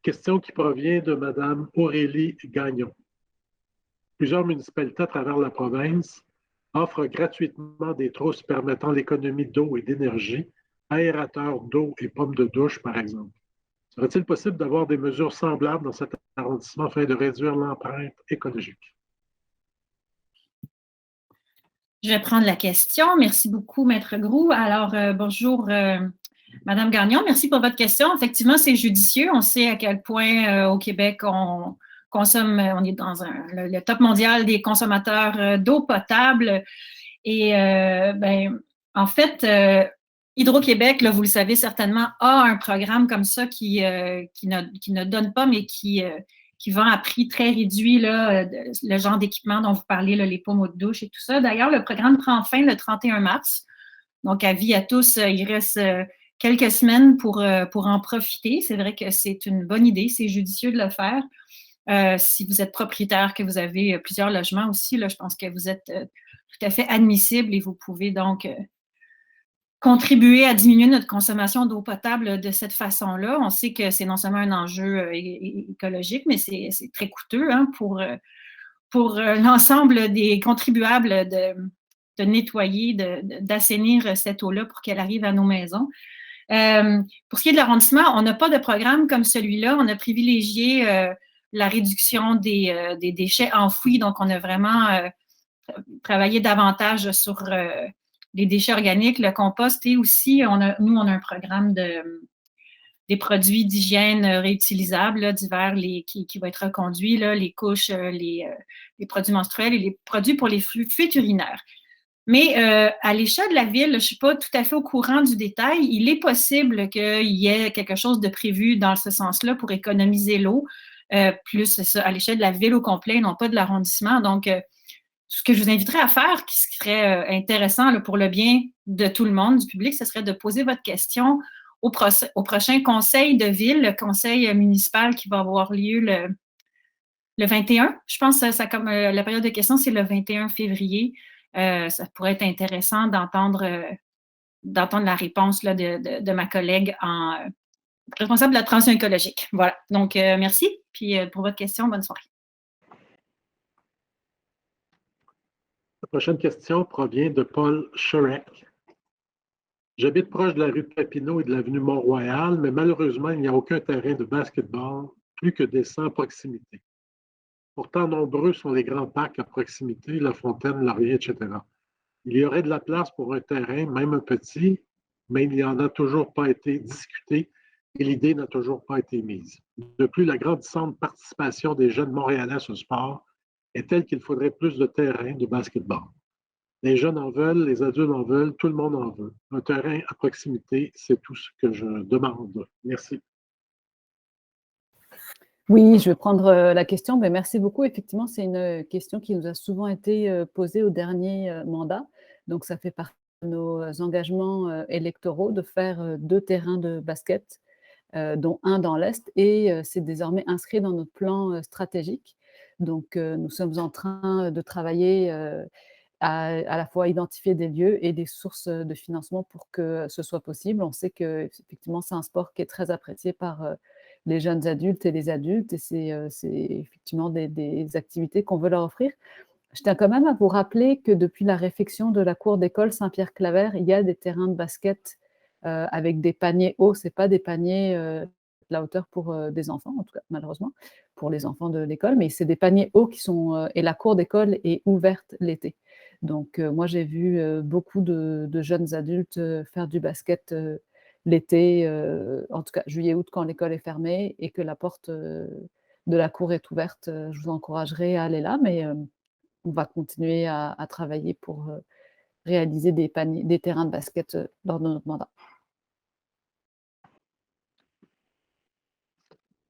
Question qui provient de Mme Aurélie Gagnon. Plusieurs municipalités à travers la province offrent gratuitement des trousses permettant l'économie d'eau et d'énergie, aérateurs d'eau et pommes de douche, par exemple. Serait-il possible d'avoir des mesures semblables dans cet arrondissement afin de réduire l'empreinte écologique? Je vais prendre la question. Merci beaucoup, Maître Groux. Alors, bonjour, Madame Gagnon. Merci pour votre question. Effectivement, c'est judicieux. On sait à quel point au Québec, on est dans le top mondial des consommateurs d'eau potable. Et en fait, Hydro-Québec, là, vous le savez certainement, a un programme comme ça qui ne donne pas, mais qui vend à prix très réduit là, le genre d'équipement dont vous parlez, là, les pommes de douche et tout ça. D'ailleurs, le programme prend fin le 31 mars. Donc, avis à tous, il reste quelques semaines pour en profiter. C'est vrai que c'est une bonne idée, c'est judicieux de le faire. Si vous êtes propriétaire, que vous avez plusieurs logements aussi, là, je pense que vous êtes tout à fait admissible et vous pouvez donc contribuer à diminuer notre consommation d'eau potable de cette façon-là. On sait que c'est non seulement un enjeu écologique, mais c'est très coûteux hein, pour l'ensemble des contribuables de nettoyer, d'assainir cette eau-là pour qu'elle arrive à nos maisons. Pour ce qui est de l'arrondissement, on n'a pas de programme comme celui-là. On a privilégié la réduction des déchets enfouis. Donc, on a vraiment travaillé davantage sur les déchets organiques, le compost et aussi, on a un programme des produits d'hygiène réutilisables là, divers qui va être reconduit, là, les couches, les produits menstruels et les produits pour les fuites urinaires. Mais à l'échelle de la ville, je ne suis pas tout à fait au courant du détail. Il est possible qu'il y ait quelque chose de prévu dans ce sens-là pour économiser l'eau, plus ça, à l'échelle de la ville au complet, non pas de l'arrondissement. Donc, ce que je vous inviterais à faire, qui serait intéressant là, pour le bien de tout le monde, du public, ce serait de poser votre question au prochain conseil de ville, le conseil municipal qui va avoir lieu Le 21, je pense que la période de questions, c'est le 21 février. Ça pourrait être intéressant d'entendre la réponse là, de ma collègue responsable de la transition écologique. Voilà. Donc, merci. Puis pour votre question, bonne soirée. La prochaine question provient de Paul Schurek. J'habite proche de la rue Papineau et de l'avenue Mont-Royal, mais malheureusement, il n'y a aucun terrain de basketball, plus que des 100 à proximité. Pourtant, nombreux sont les grands parcs à proximité, La Fontaine, Laurier, etc. Il y aurait de la place pour un terrain, même un petit, mais il n'y en a toujours pas été discuté et l'idée n'a toujours pas été mise. De plus, la grandissante participation des jeunes Montréalais au sport est telle qu'il faudrait plus de terrains de basketball. Les jeunes en veulent, les adultes en veulent, tout le monde en veut. Un terrain à proximité, c'est tout ce que je demande. Merci. Oui, je vais prendre la question. Mais merci beaucoup. Effectivement, c'est une question qui nous a souvent été posée au dernier mandat. Donc, ça fait partie de nos engagements électoraux de faire 2 terrains de basket, dont un dans l'Est. Et c'est désormais inscrit dans notre plan stratégique. Donc, nous sommes en train de travailler à la fois identifier des lieux et des sources de financement pour que ce soit possible. On sait qu'effectivement, c'est un sport qui est très apprécié par les jeunes adultes et les adultes, et c'est effectivement des activités qu'on veut leur offrir. Je tiens quand même à vous rappeler que depuis la réfection de la cour d'école Saint-Pierre-Claver, il y a des terrains de basket avec des paniers hauts. Ce n'est pas des paniers de la hauteur pour des enfants, en tout cas, malheureusement, pour les enfants de l'école, mais c'est des paniers hauts qui sont... et la cour d'école est ouverte l'été. Donc, moi, j'ai vu beaucoup de jeunes adultes faire du basket l'été, en tout cas juillet-août, quand l'école est fermée et que la porte de la cour est ouverte. Je vous encouragerai à aller là, mais on va continuer à travailler pour réaliser des terrains de basket lors de notre mandat.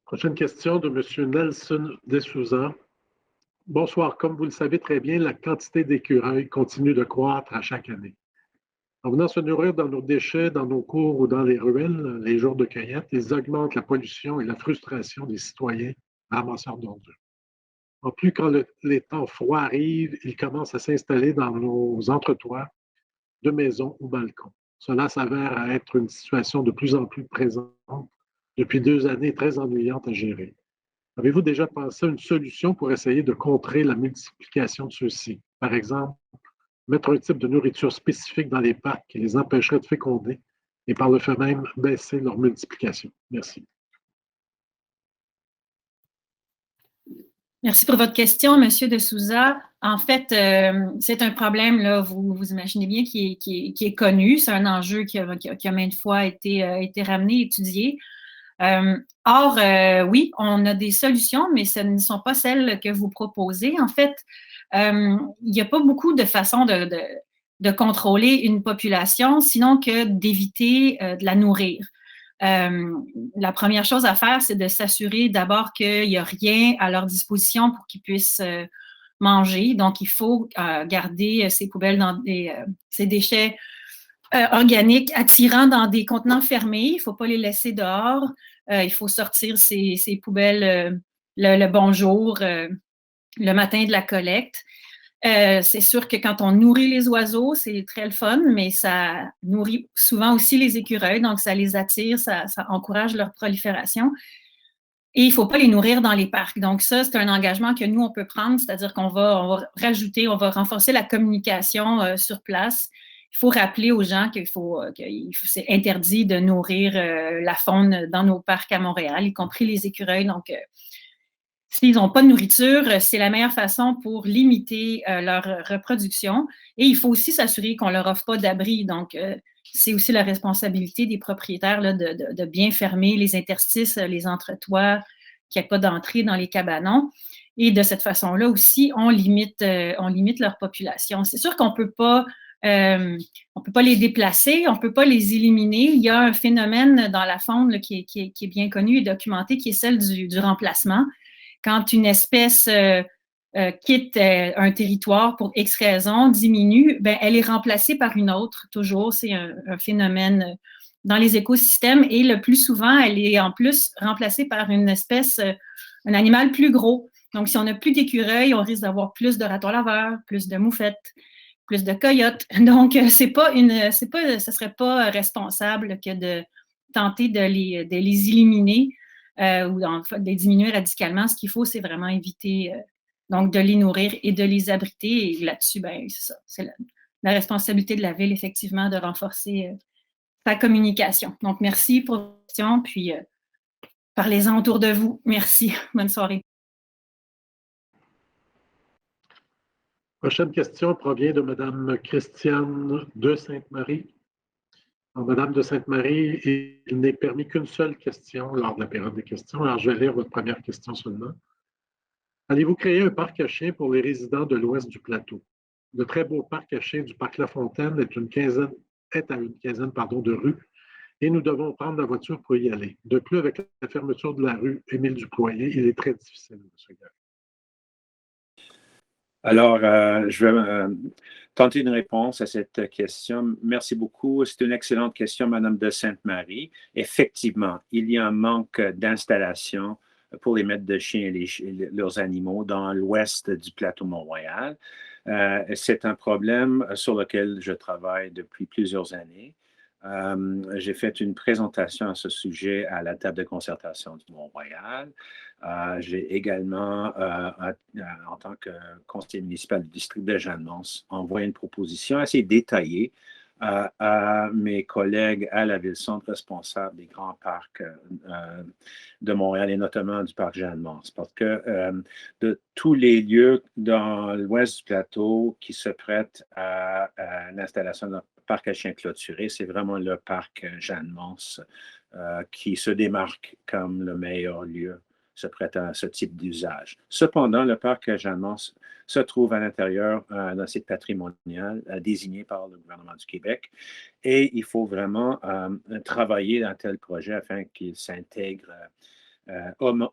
Prochaine question de M. Nelson Desouza. Bonsoir. Comme vous le savez très bien, la quantité d'écureuils continue de croître à chaque année. En venant se nourrir dans nos déchets, dans nos cours ou dans les ruelles, les jours de cueillette, ils augmentent la pollution et la frustration des citoyens ramasseurs d'ordures. En plus, quand les temps froids arrivent, ils commencent à s'installer dans nos entretoits de maisons ou balcons. Cela s'avère être une situation de plus en plus présente depuis 2 années, très ennuyante à gérer. Avez-vous déjà pensé à une solution pour essayer de contrer la multiplication de ceux-ci? Par exemple, mettre un type de nourriture spécifique dans les parcs qui les empêcherait de féconder et par le fait même baisser leur multiplication. Merci. Merci pour votre question, M. De Souza. En fait, c'est un problème, là, vous imaginez bien, qui est connu. C'est un enjeu qui a maintes fois été ramené, étudié. Or, oui, on a des solutions, mais ce ne sont pas celles que vous proposez. En fait, il n'y a pas beaucoup de façons de contrôler une population, sinon que d'éviter de la nourrir. La première chose à faire, c'est de s'assurer d'abord qu'il n'y a rien à leur disposition pour qu'ils puissent manger. Donc, il faut garder ces poubelles ces déchets organiques attirants dans des contenants fermés. Il ne faut pas les laisser dehors. Il faut sortir ces poubelles le bonjour, le matin de la collecte. C'est sûr que quand on nourrit les oiseaux, c'est très le fun, mais ça nourrit souvent aussi les écureuils, donc ça les attire, ça encourage leur prolifération. Et il ne faut pas les nourrir dans les parcs. Donc ça, c'est un engagement que nous, on peut prendre, c'est-à-dire qu'on va renforcer la communication sur place. Il faut rappeler aux gens que c'est interdit de nourrir la faune dans nos parcs à Montréal, y compris les écureuils. Donc, s'ils n'ont pas de nourriture, c'est la meilleure façon pour limiter leur reproduction. Et il faut aussi s'assurer qu'on ne leur offre pas d'abri. Donc, c'est aussi la responsabilité des propriétaires là, de bien fermer les interstices, les entretoits, qu'il n'y ait pas d'entrée dans les cabanons. Et de cette façon-là aussi, on limite leur population. C'est sûr qu'on ne peut pas les déplacer, on ne peut pas les éliminer. Il y a un phénomène dans la faune là, qui est bien connu et documenté, qui est celle du remplacement. Quand une espèce quitte un territoire pour X raison, diminue, ben, elle est remplacée par une autre, toujours. C'est un phénomène dans les écosystèmes et le plus souvent, elle est en plus remplacée par une espèce, un animal plus gros. Donc, si on n'a plus d'écureuils, on risque d'avoir plus de ratons laveurs, plus de moufettes, plus de coyotes. Donc, ce serait pas responsable que de tenter de les éliminer ou de les diminuer radicalement. Ce qu'il faut, c'est vraiment éviter donc de les nourrir et de les abriter. Et là-dessus, ben, c'est ça. C'est la responsabilité de la ville, effectivement, de renforcer sa communication. Donc, merci pour la question, puis parlez-en autour de vous. Merci. Bonne soirée. Prochaine question provient de Mme Christiane de Sainte-Marie. Madame de Sainte-Marie, il n'est permis qu'une seule question lors de la période des questions. Alors, je vais lire votre première question seulement. Allez-vous créer un parc à chiens pour les résidents de l'ouest du plateau? Le très beau parc à chiens du parc La Fontaine est à une quinzaine de rues et nous devons prendre la voiture pour y aller. De plus, avec la fermeture de la rue Émile Duployer, il est très difficile de se garer. Alors, je vais tenter une réponse à cette question. Merci beaucoup. C'est une excellente question, Madame de Sainte-Marie. Effectivement, il y a un manque d'installation pour les maîtres de chiens et leurs animaux dans l'ouest du plateau Mont-Royal. C'est un problème sur lequel je travaille depuis plusieurs années. J'ai fait une présentation à ce sujet à la table de concertation du Mont-Royal. J'ai également, en tant que conseiller municipal du district de Jeanne-Mance, envoyé une proposition assez détaillée à mes collègues à la Ville-Centre responsables des grands parcs de Montréal et notamment du parc Jeanne-Mance. Parce que de tous les lieux dans l'ouest du plateau qui se prêtent à l'installation d'un parc à chiens clôturé, c'est vraiment le parc Jeanne-Mance qui se démarque comme le meilleur lieu se prête à ce type d'usage. Cependant, le parc Jeanne-Mance se trouve à l'intérieur d'un site patrimonial désigné par le gouvernement du Québec et il faut vraiment travailler dans tel projet afin qu'il s'intègre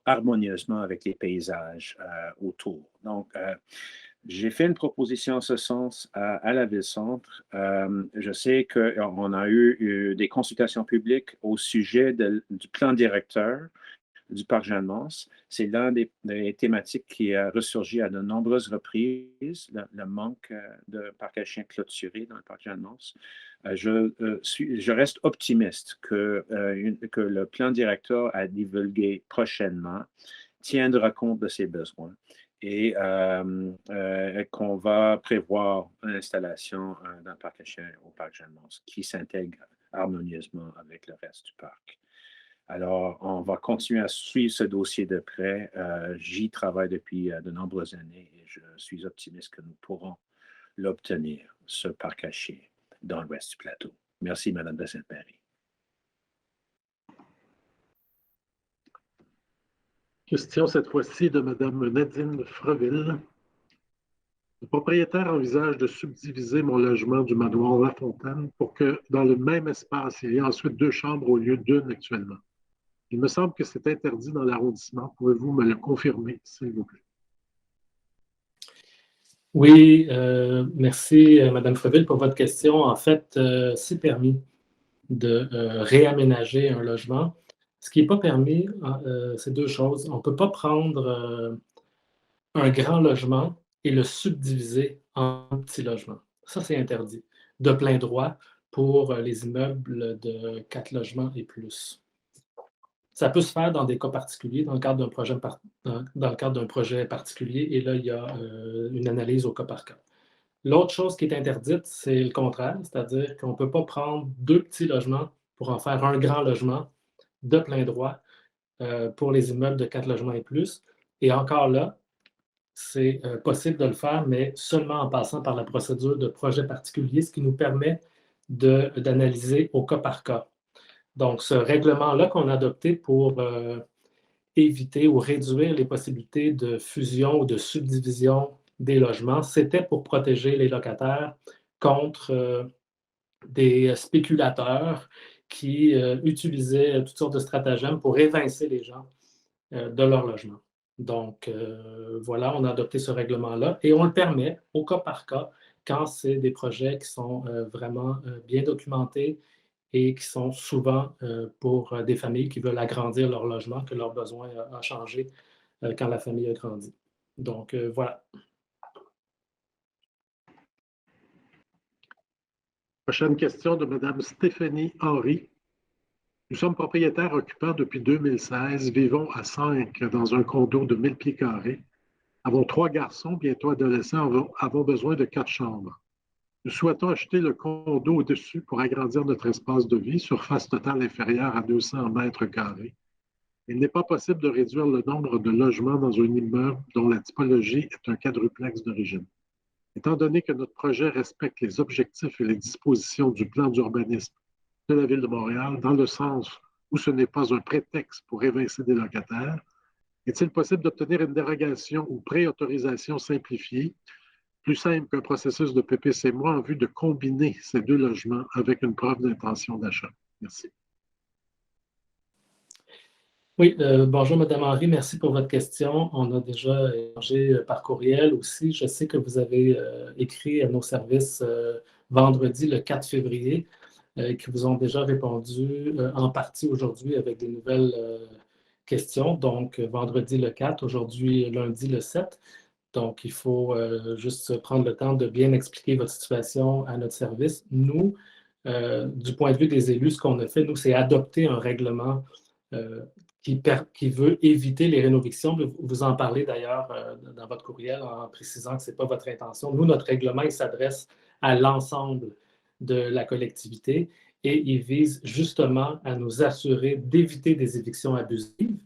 harmonieusement avec les paysages autour. Donc, j'ai fait une proposition en ce sens à la Ville-Centre. Je sais qu'on a eu des consultations publiques au sujet du plan directeur du parc Jeanne-Mance. C'est l'une des thématiques qui a ressurgi à de nombreuses reprises, le manque de parc à chiens clôturé dans le parc Jeanne-Mance. Je reste optimiste que le plan directeur à divulguer prochainement tiendra compte de ces besoins et qu'on va prévoir l'installation d'un parc à chiens au parc Jeanne-Mance qui s'intègre harmonieusement avec le reste du parc. Alors, on va continuer à suivre ce dossier de près. J'y travaille depuis de nombreuses années et je suis optimiste que nous pourrons l'obtenir, ce parc à chiens dans l'ouest du plateau. Merci, Madame de Sainte-Marie. Question cette fois-ci de Madame Nadine Freville. Le propriétaire envisage de subdiviser mon logement du manoir La Fontaine pour que dans le même espace, il y ait ensuite 2 chambres au lieu d'1 actuellement. Il me semble que c'est interdit dans l'arrondissement. Pouvez-vous me le confirmer, s'il vous plaît? Oui, merci, Mme Freville, pour votre question. En fait, c'est permis de réaménager un logement. Ce qui n'est pas permis, c'est 2 choses. On ne peut pas prendre un grand logement et le subdiviser en petits logements. Ça, c'est interdit de plein droit pour les immeubles de 4 logements et plus. Ça peut se faire dans des cas particuliers, dans le cadre d'un projet particulier, et là, il y a une analyse au cas par cas. L'autre chose qui est interdite, c'est le contraire, c'est-à-dire qu'on ne peut pas prendre 2 petits logements pour en faire un grand logement de plein droit pour les immeubles de 4 logements et plus. Et encore là, c'est possible de le faire, mais seulement en passant par la procédure de projet particulier, ce qui nous permet d'analyser au cas par cas. Donc, ce règlement-là qu'on a adopté pour éviter ou réduire les possibilités de fusion ou de subdivision des logements, c'était pour protéger les locataires contre des spéculateurs qui utilisaient toutes sortes de stratagèmes pour évincer les gens de leur logement. Donc, voilà, on a adopté ce règlement-là et on le permet au cas par cas quand c'est des projets qui sont vraiment bien documentés et qui sont souvent pour des familles qui veulent agrandir leur logement, que leur besoin a changé quand la famille a grandi. Donc, voilà. Prochaine question de Mme Stéphanie Henry. Nous sommes propriétaires occupants depuis 2016, vivons à 5 dans un condo de 1000 pieds carrés. Avons 3 garçons, bientôt adolescents, avons besoin de 4 chambres. Nous souhaitons acheter le condo au-dessus pour agrandir notre espace de vie, surface totale inférieure à 200 mètres carrés. Il n'est pas possible de réduire le nombre de logements dans un immeuble dont la typologie est un quadruplex d'origine. Étant donné que notre projet respecte les objectifs et les dispositions du plan d'urbanisme de la Ville de Montréal, dans le sens où ce n'est pas un prétexte pour évincer des locataires, est-il possible d'obtenir une dérogation ou préautorisation simplifiée, plus simple qu'un processus de PPC-moi en vue de combiner ces 2 logements avec une preuve d'intention d'achat? Merci. Oui, bonjour Mme Henry, merci pour votre question. On a déjà échangé par courriel aussi. Je sais que vous avez écrit à nos services vendredi le 4 février, qui vous ont déjà répondu en partie aujourd'hui avec des nouvelles questions. Donc, vendredi le 4, aujourd'hui lundi le 7. Donc, il faut juste prendre le temps de bien expliquer votre situation à notre service. Nous, du point de vue des élus, ce qu'on a fait, nous, c'est adopter un règlement qui veut éviter les rénovictions. Vous en parlez d'ailleurs dans votre courriel en précisant que ce n'est pas votre intention. Nous, notre règlement, il s'adresse à l'ensemble de la collectivité et il vise justement à nous assurer d'éviter des évictions abusives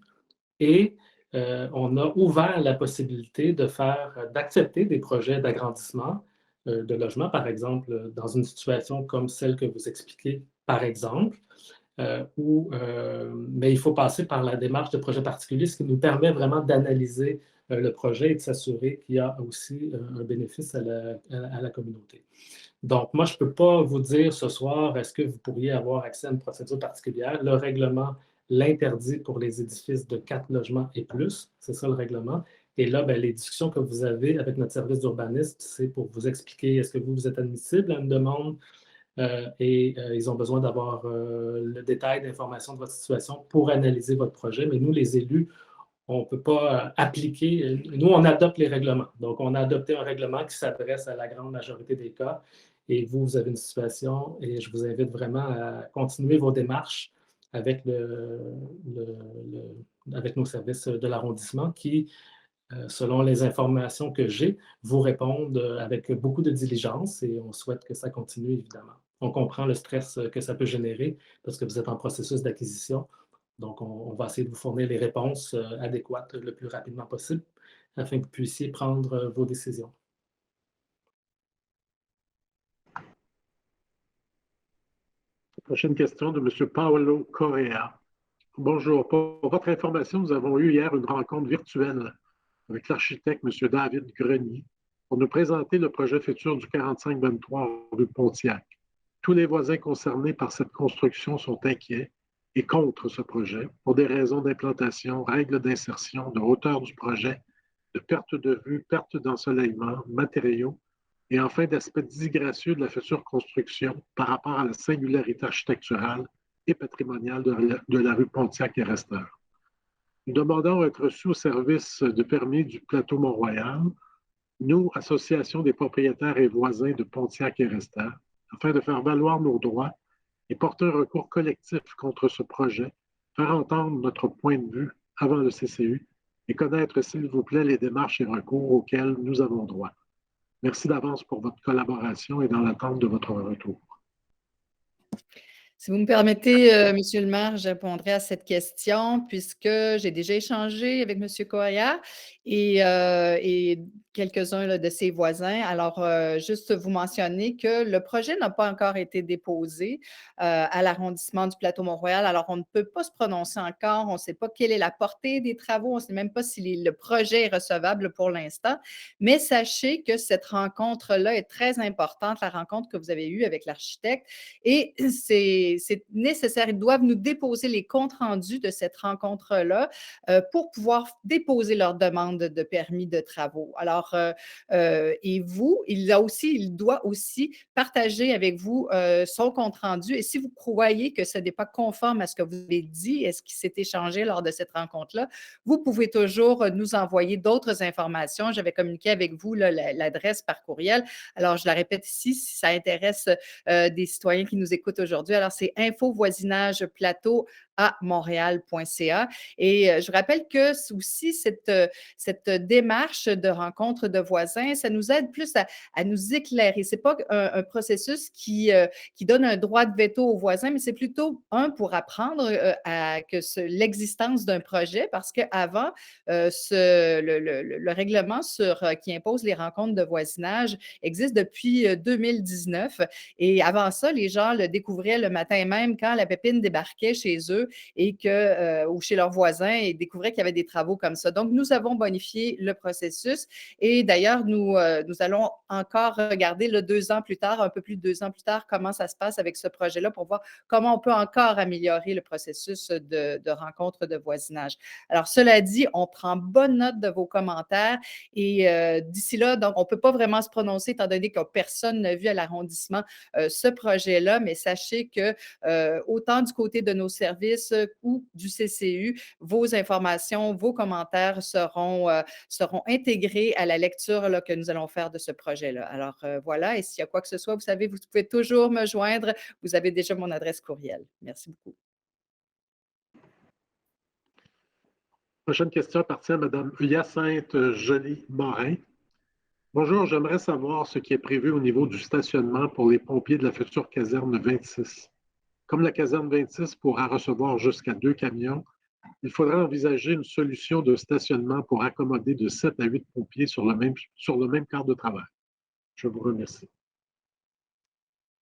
et on a ouvert la possibilité d'accepter des projets d'agrandissement de logement, par exemple, dans une situation comme celle que vous expliquez, par exemple, mais il faut passer par la démarche de projet particulier, ce qui nous permet vraiment d'analyser le projet et de s'assurer qu'il y a aussi un bénéfice à la communauté. Donc, moi, je ne peux pas vous dire ce soir, est-ce que vous pourriez avoir accès à une procédure particulière. Le règlement l'interdit pour les édifices de 4 logements et plus. C'est ça le règlement. Et là, bien, les discussions que vous avez avec notre service d'urbanisme, c'est pour vous expliquer est-ce que vous êtes admissible à une demande et ils ont besoin d'avoir le détail d'informations de votre situation pour analyser votre projet. Mais nous, les élus, on ne peut pas appliquer. Nous, on adopte les règlements. Donc, on a adopté un règlement qui s'adresse à la grande majorité des cas. Et vous avez une situation et je vous invite vraiment à continuer vos démarches avec, avec nos services de l'arrondissement qui, selon les informations que j'ai, vous répondent avec beaucoup de diligence et on souhaite que ça continue, évidemment. On comprend le stress que ça peut générer parce que vous êtes en processus d'acquisition. Donc, on va essayer de vous fournir les réponses adéquates le plus rapidement possible afin que vous puissiez prendre vos décisions. Prochaine question de M. Paolo Correa. Bonjour. Pour votre information, nous avons eu hier une rencontre virtuelle avec l'architecte M. David Grenier pour nous présenter le projet futur du 4523 rue Pontiac. Tous les voisins concernés par cette construction sont inquiets et contre ce projet pour des raisons d'implantation, règles d'insertion, de hauteur du projet, de perte de vue, perte d'ensoleillement, matériaux et enfin d'aspect disgracieux de la future construction par rapport à la singularité architecturale et patrimoniale de la rue Pontiac et Resteur. Nous demandons à être reçus au service de permis du plateau Mont-Royal, nous, Association des propriétaires et voisins de Pontiac et Resteur, afin de faire valoir nos droits et porter un recours collectif contre ce projet, faire entendre notre point de vue avant le CCU et connaître, s'il vous plaît, les démarches et recours auxquels nous avons droit. Merci d'avance pour votre collaboration et dans l'attente de votre retour. Si vous me permettez, Monsieur le maire, je répondrai à cette question puisque j'ai déjà échangé avec M. Correa et quelques-uns de ses voisins. Alors, juste vous mentionner que le projet n'a pas encore été déposé à l'arrondissement du plateau Mont-Royal. Alors, on ne peut pas se prononcer encore. On ne sait pas quelle est la portée des travaux. On ne sait même pas si le projet est recevable pour l'instant. Mais sachez que cette rencontre-là est très importante, la rencontre que vous avez eue avec l'architecte. Et c'est nécessaire. Ils doivent nous déposer les comptes rendus de cette rencontre-là pour pouvoir déposer leur demande de permis de travaux. Alors, Alors, et vous, il doit aussi partager avec vous son compte-rendu. Et si vous croyez que ce n'est pas conforme à ce que vous avez dit et ce qui s'est échangé lors de cette rencontre-là, vous pouvez toujours nous envoyer d'autres informations. J'avais communiqué avec vous l'adresse par courriel. Alors, je la répète ici, si ça intéresse des citoyens qui nous écoutent aujourd'hui. Alors, c'est infovoisinageplateau@montréal.ca. Et je rappelle que aussi, cette démarche de rencontre de voisins, ça nous aide plus à nous éclairer. Ce n'est pas un processus qui donne un droit de veto aux voisins, mais c'est plutôt pour apprendre l'existence d'un projet, parce qu'avant, le règlement qui impose les rencontres de voisinage existe depuis 2019. Et avant ça, les gens le découvraient le matin même quand la pépine débarquait chez eux ou chez leurs voisins et découvraient qu'il y avait des travaux comme ça. Donc, nous avons bonifié le processus et d'ailleurs, nous allons encore regarder 2 ans plus tard, un peu plus de 2 ans plus tard, comment ça se passe avec ce projet-là pour voir comment on peut encore améliorer le processus de rencontre de voisinage. Alors, cela dit, on prend bonne note de vos commentaires et d'ici là, donc, on ne peut pas vraiment se prononcer étant donné que personne n'a vu à l'arrondissement ce projet-là, mais sachez que autant du côté de nos services ou du CCU, vos informations, vos commentaires seront intégrés à la lecture que nous allons faire de ce projet-là. Alors voilà, et s'il y a quoi que ce soit, vous savez, vous pouvez toujours me joindre. Vous avez déjà mon adresse courriel. Merci beaucoup. Prochaine question appartient à Mme Hyacinthe Joly-Morin. Bonjour, j'aimerais savoir ce qui est prévu au niveau du stationnement pour les pompiers de la future caserne 26. Comme la caserne 26 pourra recevoir jusqu'à 2 camions, il faudra envisager une solution de stationnement pour accommoder de 7 à 8 pompiers sur le même quart de travail. Je vous remercie.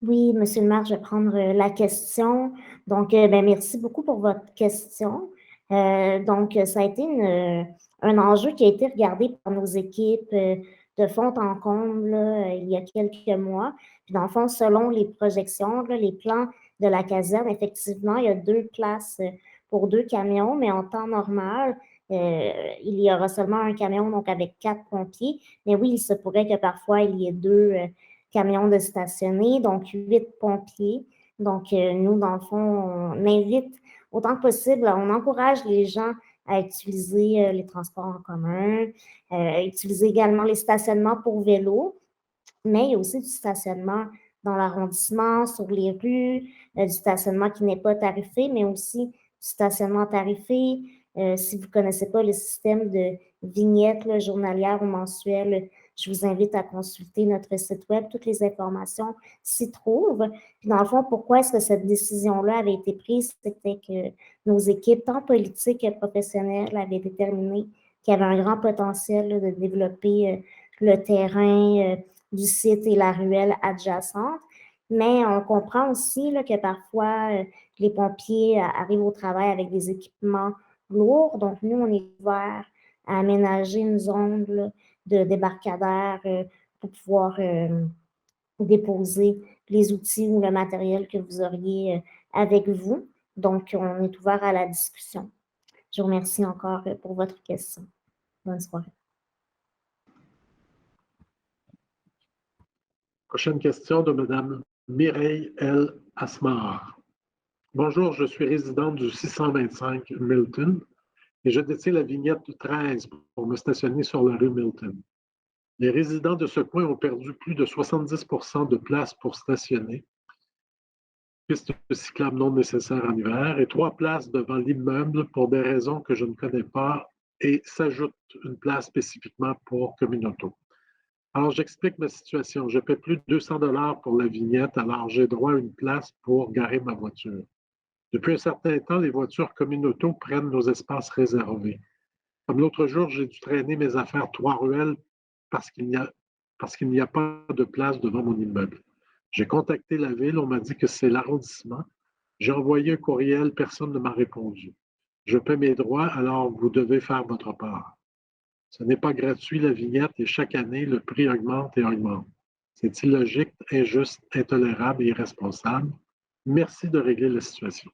Oui, Monsieur le maire, je vais prendre la question. Donc, merci beaucoup pour votre question. Donc, ça a été un enjeu qui a été regardé par nos équipes de fond en comble il y a quelques mois. Puis, dans le fond, selon les projections, les plans de la caserne, effectivement, il y a 2 places pour 2 camions, mais en temps normal, il y aura seulement un camion, donc avec 4 pompiers. Mais oui, il se pourrait que parfois, il y ait 2 camions de stationnés, donc 8 pompiers. Donc, nous, dans le fond, on invite autant que possible, on encourage les gens à utiliser les transports en commun, utiliser également les stationnements pour vélos, mais il y a aussi du stationnement dans l'arrondissement, sur les rues, du stationnement qui n'est pas tarifé, mais aussi du stationnement tarifé. Si vous ne connaissez pas le système de vignettes journalières ou mensuelles, je vous invite à consulter notre site web. Toutes les informations s'y trouvent. Puis dans le fond, pourquoi est-ce que cette décision-là avait été prise? C'était que nos équipes, tant politiques que professionnelles, avaient déterminé qu'il y avait un grand potentiel de développer le terrain du site et la ruelle adjacente. Mais on comprend aussi que parfois, les pompiers arrivent au travail avec des équipements lourds. Donc, nous, on est ouvert à aménager une zone de débarcadère pour pouvoir déposer les outils ou le matériel que vous auriez avec vous. Donc, on est ouvert à la discussion. Je vous remercie encore pour votre question. Bonne soirée. Prochaine question de Mme Mireille L. Asmar. Bonjour, je suis résidente du 625 Milton et je détiens la vignette 13 pour me stationner sur la rue Milton. Les résidents de ce coin ont perdu plus de 70% de place pour stationner, piste cyclable non nécessaire en hiver, et 3 places devant l'immeuble pour des raisons que je ne connais pas, et s'ajoute une place spécifiquement pour communauto. Alors, j'explique ma situation. Je paie plus de 200 $ pour la vignette, alors j'ai droit à une place pour garer ma voiture. Depuis un certain temps, les voitures communauto prennent nos espaces réservés. Comme l'autre jour, j'ai dû traîner mes affaires 3 ruelles parce qu'il n'y a pas de place devant mon immeuble. J'ai contacté la ville, on m'a dit que c'est l'arrondissement. J'ai envoyé un courriel, personne ne m'a répondu. Je paie mes droits, alors vous devez faire votre part. Ce n'est pas gratuit la vignette et chaque année, le prix augmente et augmente. C'est illogique, injuste, intolérable et irresponsable. Merci de régler la situation.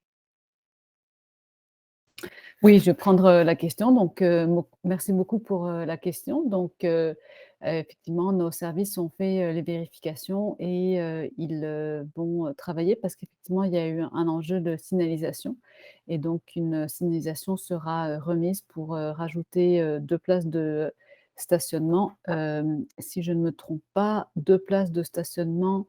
Oui, je vais prendre la question. Donc, merci beaucoup pour la question. Donc, effectivement, nos services ont fait les vérifications et ils vont travailler parce qu'effectivement, il y a eu un enjeu de signalisation. Et donc, une signalisation sera remise pour rajouter 2 places de stationnement. Si je ne me trompe pas, 2 places de stationnement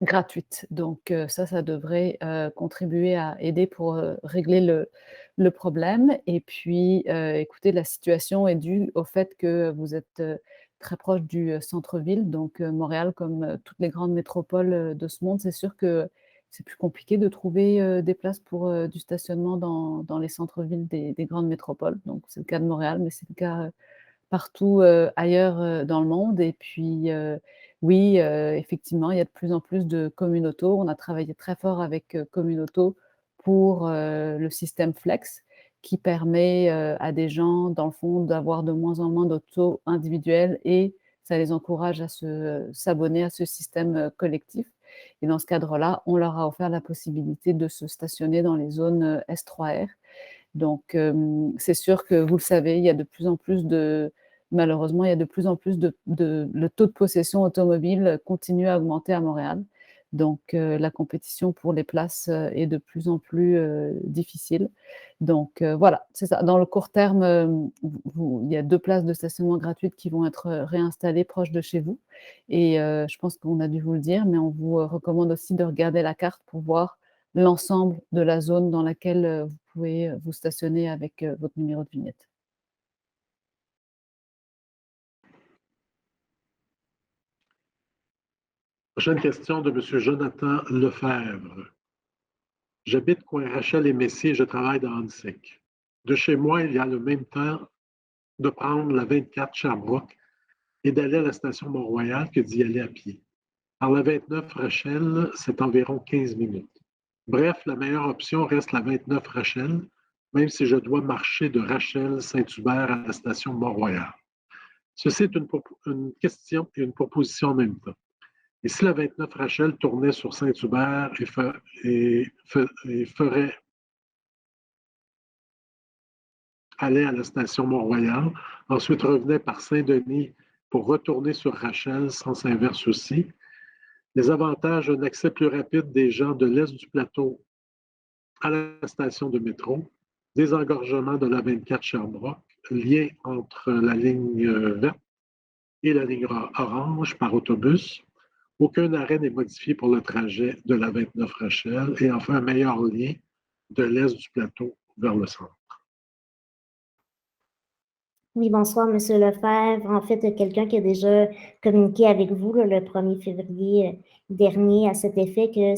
gratuites. Donc, ça devrait contribuer à aider pour régler le problème. Et puis, écoutez, la situation est due au fait que vous êtes très proche du centre-ville. Donc, Montréal, comme toutes les grandes métropoles de ce monde, c'est sûr que c'est plus compliqué de trouver des places pour du stationnement dans les centres-villes des grandes métropoles. Donc, c'est le cas de Montréal, mais c'est le cas partout ailleurs dans le monde. Et puis, oui, effectivement, il y a de plus en plus de communautos. On a travaillé très fort avec Communauto pour le système Flex, qui permet à des gens, dans le fond, d'avoir de moins en moins d'autos individuels et ça les encourage à s'abonner à ce système collectif. Et dans ce cadre-là, on leur a offert la possibilité de se stationner dans les zones S3R. Donc, c'est sûr que vous le savez, il y a de plus en plus malheureusement, il y a de plus en plus le taux de possession automobile continue à augmenter à Montréal. Donc, la compétition pour les places est de plus en plus difficile. Donc, voilà, c'est ça. Dans le court terme, il y a 2 places de stationnement gratuites qui vont être réinstallées proche de chez vous. Et je pense qu'on a dû vous le dire, mais on vous recommande aussi de regarder la carte pour voir l'ensemble de la zone dans laquelle vous pouvez vous stationner avec votre numéro de vignette. Prochaine question de M. Jonathan Lefebvre. J'habite coin Rachel et Messier et je travaille dans Hansik. De chez moi, il y a le même temps de prendre la 24 Sherbrooke et d'aller à la station Mont-Royal que d'y aller à pied. Par la 29 Rachel, c'est environ 15 minutes. Bref, la meilleure option reste la 29 Rachel, même si je dois marcher de Rachel-Saint-Hubert à la station Mont-Royal. Ceci est une question et une proposition en même temps. Et si la 29 Rachel tournait sur Saint-Hubert et ferait aller à la station Mont-Royal, ensuite revenait par Saint-Denis pour retourner sur Rachel, sens inverse aussi, les avantages d'un accès plus rapide des gens de l'est du plateau à la station de métro, désengorgement de la 24 Sherbrooke, lien entre la ligne verte et la ligne orange par autobus. Aucun arrêt n'est modifié pour le trajet de la 29 Rachel et enfin un meilleur lien de l'est du plateau vers le centre. Oui, bonsoir, M. Lefebvre. En fait, quelqu'un qui a déjà communiqué avec vous le 1er février dernier à cet effet que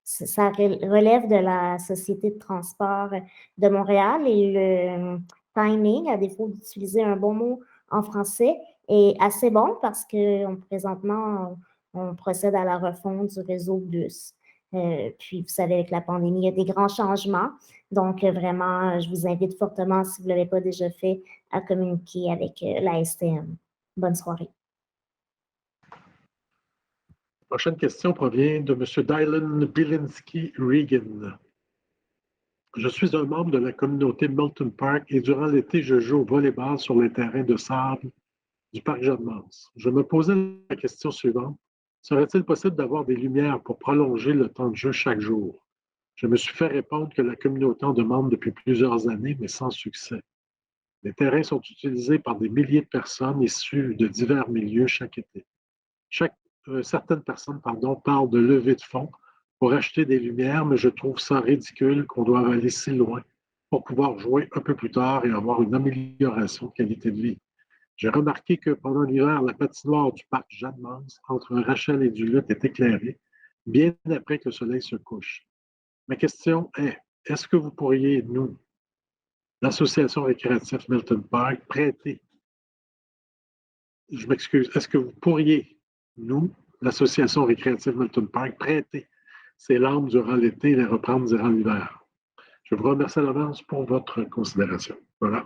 ça relève de la Société de transport de Montréal et le timing, à défaut d'utiliser un bon mot en français, est assez bon parce que présentement, on procède à la refonte du réseau bus. Puis, vous savez, avec la pandémie, il y a des grands changements. Donc, vraiment, je vous invite fortement, si vous ne l'avez pas déjà fait, à communiquer avec la STM. Bonne soirée. Prochaine question provient de M. Dylan Bilinski-Regan. Je suis un membre de la communauté Milton Park et durant l'été, je joue au volleyball sur les terrains de sable du parc Jeanne-Mance. Je me posais la question suivante. Serait-il possible d'avoir des lumières pour prolonger le temps de jeu chaque jour? Je me suis fait répondre que la communauté en demande depuis plusieurs années, mais sans succès. Les terrains sont utilisés par des milliers de personnes issues de divers milieux chaque été. Certaines personnes parlent de levée de fonds pour acheter des lumières, mais je trouve ça ridicule qu'on doive aller si loin pour pouvoir jouer un peu plus tard et avoir une amélioration de qualité de vie. J'ai remarqué que pendant l'hiver, la patinoire du parc Jeanne-Mance entre Rachel et Duluth est éclairée bien après que le soleil se couche. Ma question est, est-ce que vous pourriez, nous, l'Association récréative Milton Park, est-ce que vous pourriez, nous, l'Association récréative Milton Park, prêter ces lampes durant l'été et les reprendre durant l'hiver? Je vous remercie à l'avance pour votre considération. Voilà.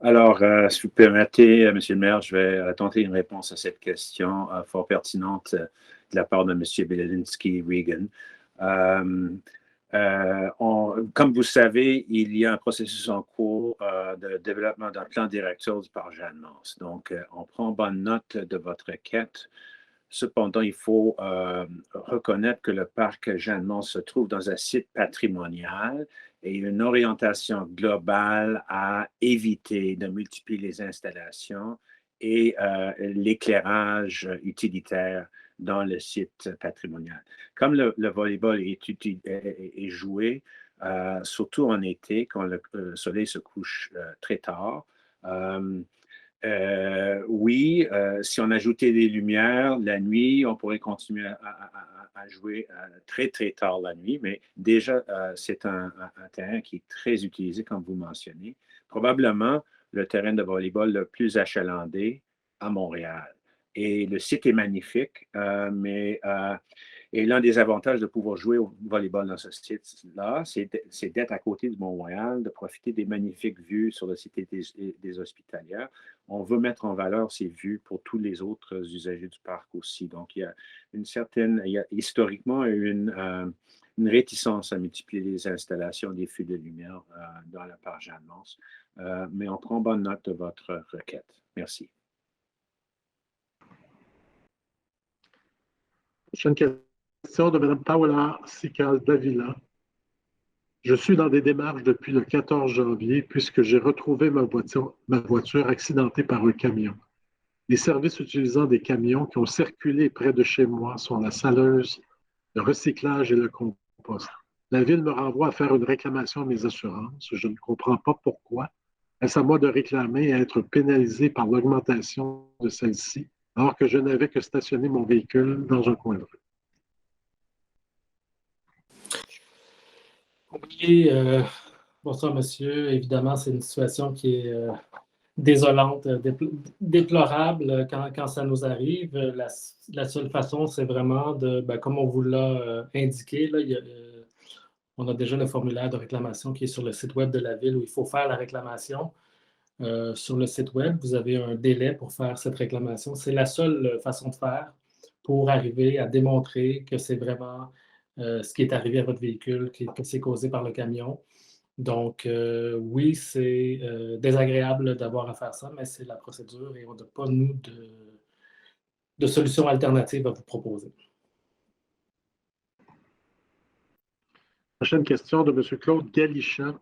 Alors, si vous permettez, M. le maire, je vais tenter une réponse à cette question fort pertinente de la part de M. Bilinski-Regan. Comme vous savez, il y a un processus en cours de développement d'un plan directeur du parc Jeanne-Mance. Donc, on prend bonne note de votre requête. Cependant, il faut reconnaître que le parc Jeanne-Mance se trouve dans un site patrimonial et une orientation globale à éviter de multiplier les installations et l'éclairage utilitaire dans le site patrimonial. Comme le volleyball est joué, surtout en été, quand le soleil se couche très tard, oui, si on ajoutait des lumières la nuit, on pourrait continuer à jouer très, très tard la nuit, mais déjà, c'est un terrain qui est très utilisé, comme vous mentionnez. Probablement le terrain de volleyball le plus achalandé à Montréal. Et le site est magnifique, et l'un des avantages de pouvoir jouer au volleyball dans ce site-là, c'est d'être à côté du Mont-Royal, de profiter des magnifiques vues sur le site des Hospitalières. On veut mettre en valeur ces vues pour tous les autres usagers du parc aussi. Donc, il y a historiquement une réticence à multiplier les installations des feux de lumière dans le parc Jeanne-Mance. Mais on prend bonne note de votre requête. Merci. Prochaine question de Mme Paola Sical Davila. Je suis dans des démarches depuis le 14 janvier puisque j'ai retrouvé ma voiture accidentée par un camion. Les services utilisant des camions qui ont circulé près de chez moi sont la saleuse, le recyclage et le compost. La Ville me renvoie à faire une réclamation à mes assurances. Je ne comprends pas pourquoi. Est-ce à moi de réclamer et être pénalisé par l'augmentation de celle-ci alors que je n'avais que stationné mon véhicule dans un coin de rue? Oui, bonsoir, monsieur. Évidemment, c'est une situation qui est désolante, déplorable quand ça nous arrive. La seule façon, c'est vraiment comme on vous l'a indiqué, là, on a déjà le formulaire de réclamation qui est sur le site web de la Ville où il faut faire la réclamation. Sur le site web, vous avez un délai pour faire cette réclamation. C'est la seule façon de faire pour arriver à démontrer que c'est vraiment ce qui est arrivé à votre véhicule, que c'est causé par le camion. Donc, oui, c'est désagréable d'avoir à faire ça, mais c'est la procédure et on n'a pas, nous, de solution alternative à vous proposer. Prochaine question de M. Claude Galichan.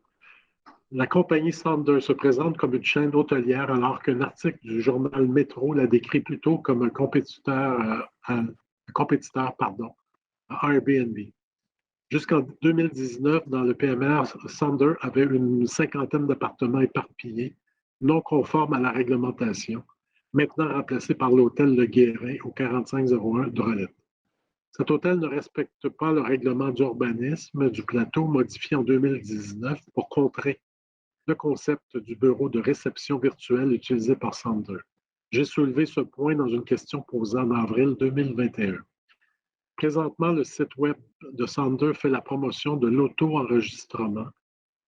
La compagnie Sander se présente comme une chaîne hôtelière alors qu'un article du journal Métro la décrit plutôt comme un compétiteur, à Airbnb. Jusqu'en 2019, dans le PMR, Sander avait une cinquantaine d'appartements éparpillés, non conformes à la réglementation, maintenant remplacés par l'hôtel Le Guérin au 4501 Drolette. Cet hôtel ne respecte pas le règlement d'urbanisme du plateau modifié en 2019 pour contrer le concept du bureau de réception virtuelle utilisé par Sander. J'ai soulevé ce point dans une question posée en avril 2021. Présentement, le site web de Sander fait la promotion de l'auto-enregistrement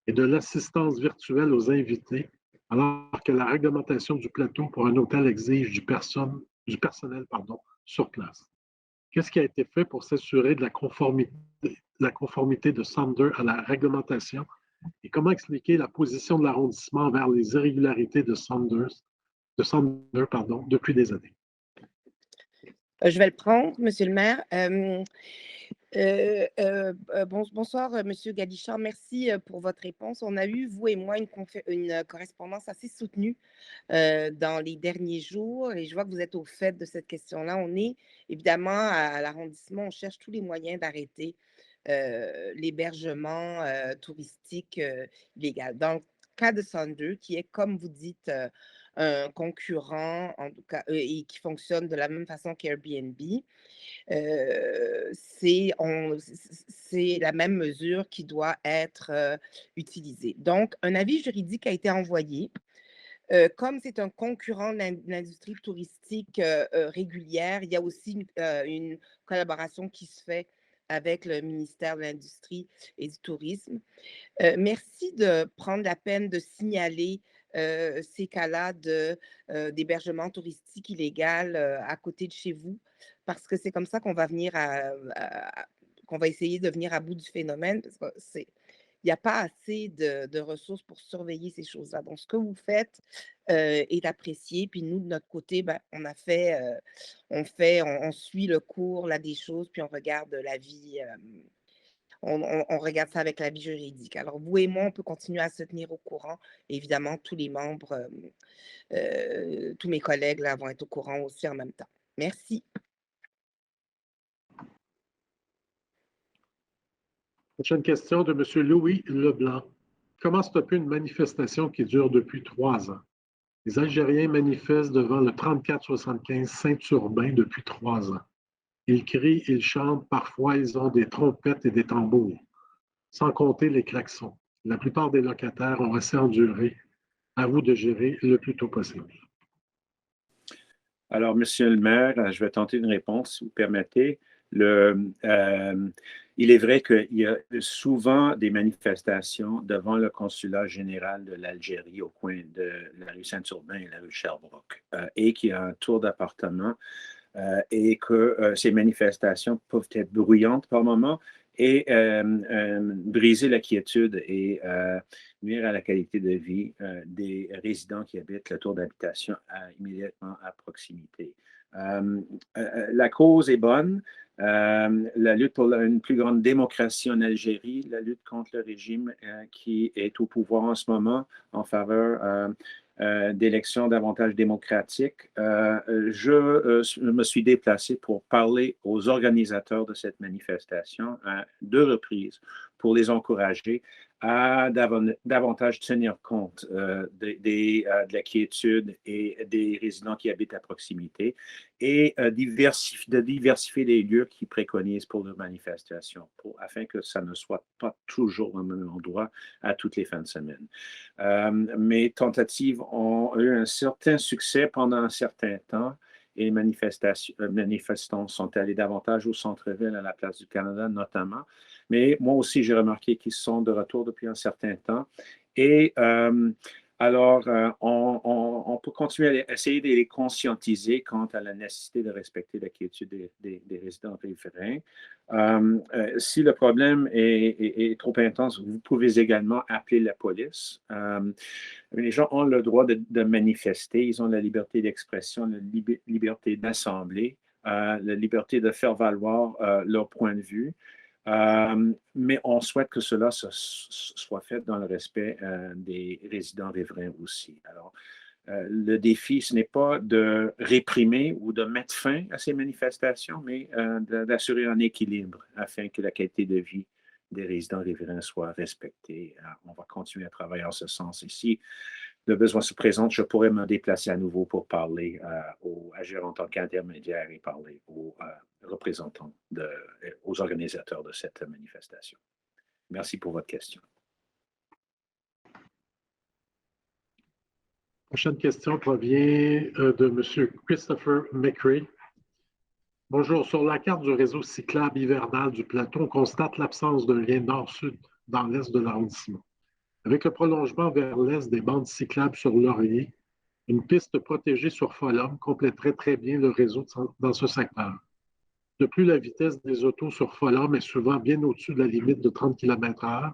et de l'assistance virtuelle aux invités, alors que la réglementation du plateau pour un hôtel exige du personnel sur place. Qu'est-ce qui a été fait pour s'assurer de la conformité de Sander à la réglementation et comment expliquer la position de l'arrondissement envers les irrégularités de Sander depuis des années? Je vais le prendre, Monsieur le maire. Bonsoir, Monsieur Galichan. Merci pour votre réponse. On a eu, vous et moi, une correspondance assez soutenue dans les derniers jours et je vois que vous êtes au fait de cette question-là. On est évidemment à l'arrondissement, on cherche tous les moyens d'arrêter l'hébergement touristique illégal. Dans le cas de Sander, qui est, comme vous dites, un concurrent, en tout cas, et qui fonctionne de la même façon qu'Airbnb, c'est la même mesure qui doit être utilisée. Donc, un avis juridique a été envoyé. Comme c'est un concurrent de l'industrie touristique régulière, il y a aussi une collaboration qui se fait avec le ministère de l'Industrie et du Tourisme. Merci de prendre la peine de signaler ces cas-là d'hébergement touristique illégal à côté de chez vous, parce que c'est comme ça qu'on va venir qu'on va essayer de venir à bout du phénomène parce qu'il n'y a pas assez de ressources pour surveiller ces choses-là. Donc, ce que vous faites est apprécié. Puis nous, de notre côté, ben, on suit le cours là, des choses, puis on regarde la vie. On regarde ça avec la vie juridique. Alors, vous et moi, on peut continuer à se tenir au courant. Et évidemment, tous les membres, tous mes collègues là, vont être au courant aussi en même temps. Merci. Prochaine question de M. Louis Leblanc. Comment stopper une manifestation qui dure depuis 3 ans? Les Algériens manifestent devant le 3475 Saint-Urbain depuis 3 ans. Ils crient, ils chantent, parfois ils ont des trompettes et des tambours, sans compter les klaxons. La plupart des locataires ont assez enduré. À vous de gérer le plus tôt possible. Alors, Monsieur le maire, je vais tenter une réponse, si vous permettez. Il est vrai qu'il y a souvent des manifestations devant le consulat général de l'Algérie au coin de la rue Saint-Urbain et la rue Sherbrooke, et qu'il y a un tour d'appartement et que ces manifestations peuvent être bruyantes par moments et briser la quiétude et nuire à la qualité de vie des résidents qui habitent le tour d'habitation immédiatement à proximité. La cause est bonne. La lutte pour une plus grande démocratie en Algérie, la lutte contre le régime qui est au pouvoir en ce moment en faveur d'élections davantage démocratiques. Je me suis déplacé pour parler aux organisateurs de cette manifestation à 2 reprises pour les encourager à davantage tenir compte de la quiétude et des résidents qui habitent à proximité et de diversifier les lieux qu'ils préconisent pour leurs manifestations afin que ça ne soit pas toujours au même endroit à toutes les fins de semaine. Mes tentatives ont eu un certain succès pendant un certain temps et les manifestants sont allés davantage au centre-ville, à la place du Canada notamment. Mais moi aussi, j'ai remarqué qu'ils sont de retour depuis un certain temps. Et alors, on peut continuer à essayer de les conscientiser quant à la nécessité de respecter la quiétude des résidents riverains. Si le problème est trop intense, vous pouvez également appeler la police. Les gens ont le droit de manifester, ils ont la liberté d'expression, la liberté d'assembler, la liberté de faire valoir leur point de vue. Mais on souhaite que cela soit fait dans le respect des résidents riverains aussi. Alors, le défi, ce n'est pas de réprimer ou de mettre fin à ces manifestations, mais d'assurer un équilibre afin que la qualité de vie des résidents riverains soit respectée. On va continuer à travailler en ce sens. Et si le besoin se présente, je pourrais me déplacer à nouveau pour parler agir en tant qu'intermédiaire et parler aux représentants, aux organisateurs de cette manifestation. Merci pour votre question. Prochaine question provient de M. Christopher McRae. Bonjour. Sur la carte du réseau cyclable hivernal du plateau, on constate l'absence d'un lien nord-sud dans l'est de l'arrondissement. Avec le prolongement vers l'est des bandes cyclables sur Laurier, une piste protégée sur Folhomme compléterait très bien le réseau dans ce secteur. De plus, la vitesse des autos sur Folhomme est souvent bien au-dessus de la limite de 30 km/h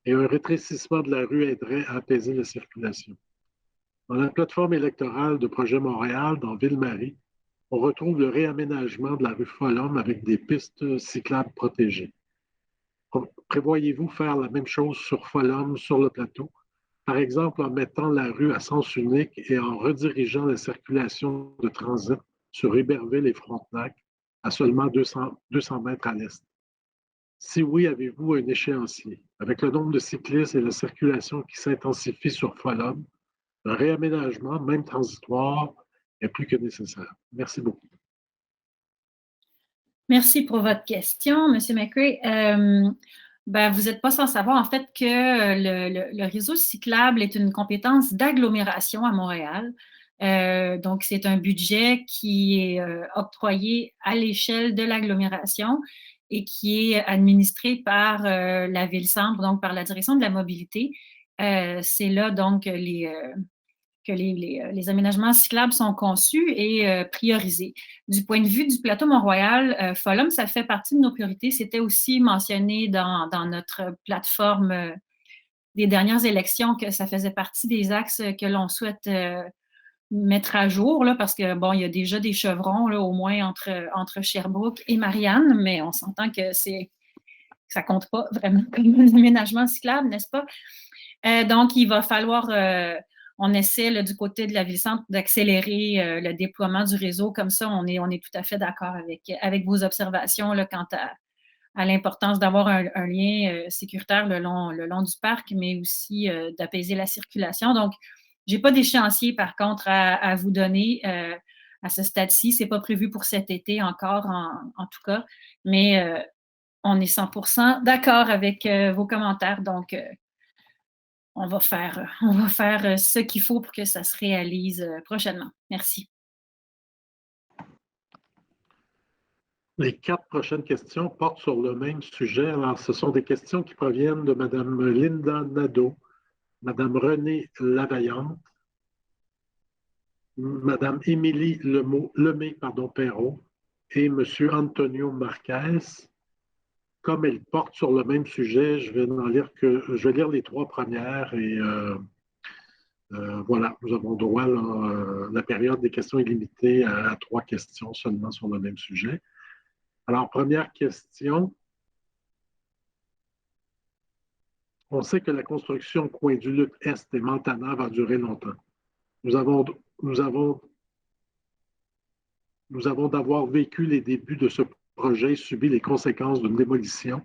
et un rétrécissement de la rue aiderait à apaiser la circulation. Dans la plateforme électorale de Projet Montréal, dans Ville-Marie, on retrouve le réaménagement de la rue Folhomme avec des pistes cyclables protégées. Prévoyez-vous faire la même chose sur Folhomme, sur le plateau, par exemple en mettant la rue à sens unique et en redirigeant la circulation de transit sur Héberville et Frontenac à seulement 200 mètres à l'est? Si oui, avez-vous un échéancier? Avec le nombre de cyclistes et la circulation qui s'intensifie sur Folhomme, un réaménagement, même transitoire, est plus que nécessaire. Merci beaucoup. Merci pour votre question, M. McRae. Vous n'êtes pas sans savoir, en fait, que le réseau cyclable est une compétence d'agglomération à Montréal. Donc, c'est un budget qui est octroyé à l'échelle de l'agglomération et qui est administré par la Ville-Centre, donc par la Direction de la mobilité. C'est là, donc, les aménagements cyclables sont conçus et priorisés. Du point de vue du plateau Mont-Royal, Folum, ça fait partie de nos priorités. C'était aussi mentionné dans notre plateforme des dernières élections que ça faisait partie des axes que l'on souhaite mettre à jour, là, parce que, bon, il y a déjà des chevrons, là, au moins entre Sherbrooke et Marianne, mais on s'entend que ça compte pas vraiment comme un aménagement cyclable, n'est-ce pas? Donc, il va falloir, on essaie là, du côté de la Ville-Centre d'accélérer le déploiement du réseau. Comme ça, on est tout à fait d'accord avec vos observations là, quant à l'importance d'avoir un lien sécuritaire le long du parc, mais aussi d'apaiser la circulation. Donc, je n'ai pas d'échéancier, par contre, à vous donner à ce stade-ci. Ce n'est pas prévu pour cet été encore, en tout cas, mais on est 100% d'accord avec vos commentaires. Donc, on va faire ce qu'il faut pour que ça se réalise prochainement. Merci. Les 4 prochaines questions portent sur le même sujet. Alors, ce sont des questions qui proviennent de Mme Linda Nadeau, Mme Renée Lavaillante, Mme Émilie Lemay-Perrault et M. Antonio Marquez. Comme elles portent sur le même sujet, je vais lire les 3 premières et voilà, nous avons droit, la période des questions est limitée à 3 questions seulement sur le même sujet. Alors, première question. On sait que la construction coin du Lutte Est et Montana va durer longtemps. Nous avons d'avoir vécu les débuts de ce projet et subi les conséquences d'une démolition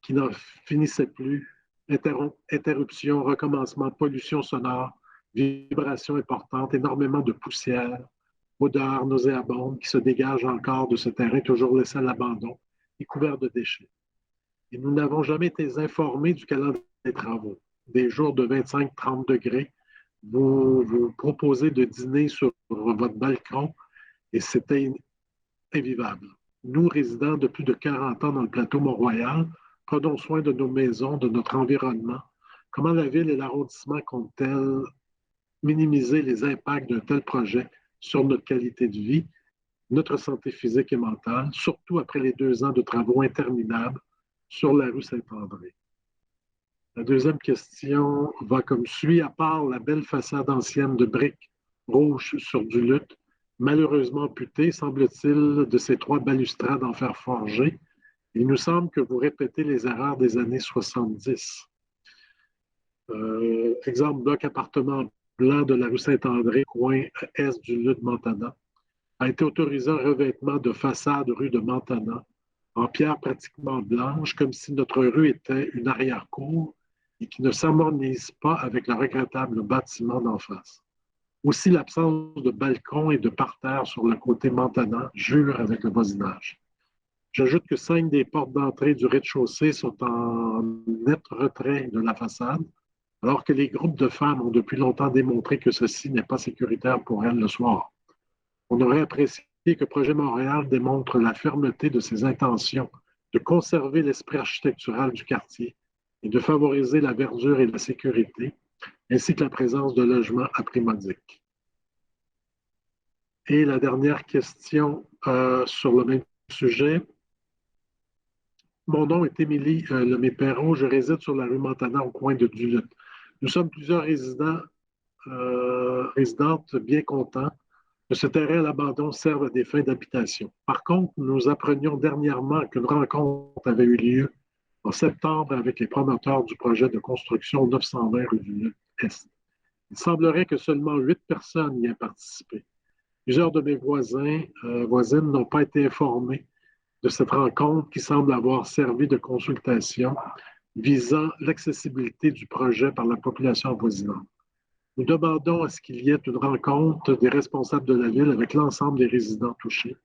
qui n'en finissait plus. Interruption, recommencement, pollution sonore, vibrations importantes, énormément de poussière, odeur nauséabonde qui se dégage encore de ce terrain toujours laissé à l'abandon et couvert de déchets. Et nous n'avons jamais été informés du calendrier des travaux. Des jours de 25-30 degrés, vous proposez de dîner sur votre balcon et c'était invivable. Nous, résidents de plus de 40 ans dans le plateau Mont-Royal, prenons soin de nos maisons, de notre environnement. Comment la ville et l'arrondissement comptent-elles minimiser les impacts d'un tel projet sur notre qualité de vie, notre santé physique et mentale, surtout après les 2 ans de travaux interminables sur la rue Saint-André? La deuxième question va comme suit. À part la belle façade ancienne de briques rouges sur du lutte, malheureusement amputée, semble-t-il, de ces 3 balustrades en fer forgé, il nous semble que vous répétez les erreurs des années 70. Exemple, bloc appartement blanc de la rue Saint-André, coin est du Lutte Montana, a été autorisé un revêtement de façade rue de Montana en pierre pratiquement blanche, comme si notre rue était une arrière-cour et qui ne s'harmonise pas avec le regrettable bâtiment d'en face. Aussi, l'absence de balcon et de parterre sur le côté Montana jure avec le voisinage. J'ajoute que 5 des portes d'entrée du rez-de-chaussée sont en net retrait de la façade, alors que les groupes de femmes ont depuis longtemps démontré que ceci n'est pas sécuritaire pour elles le soir. On aurait apprécié que Projet Montréal démontre la fermeté de ses intentions de conserver l'esprit architectural du quartier et de favoriser la verdure et la sécurité, ainsi que la présence de logements à prix modique. Et la dernière question sur le même sujet. Mon nom est Émilie Lemay-Perrault. Je réside sur la rue Montana au coin de Duluth. Nous sommes plusieurs résidentes bien contents que ce terrain à l'abandon serve à des fins d'habitation. Par contre, nous apprenions dernièrement qu'une rencontre avait eu lieu en septembre avec les promoteurs du projet de construction 920 rue du Est. Il semblerait que seulement 8 personnes y aient participé. Plusieurs de mes voisines n'ont pas été informés de cette rencontre qui semble avoir servi de consultation visant l'accessibilité du projet par la population avoisinante. Nous demandons à ce qu'il y ait une rencontre des responsables de la ville avec l'ensemble des résidents touchés,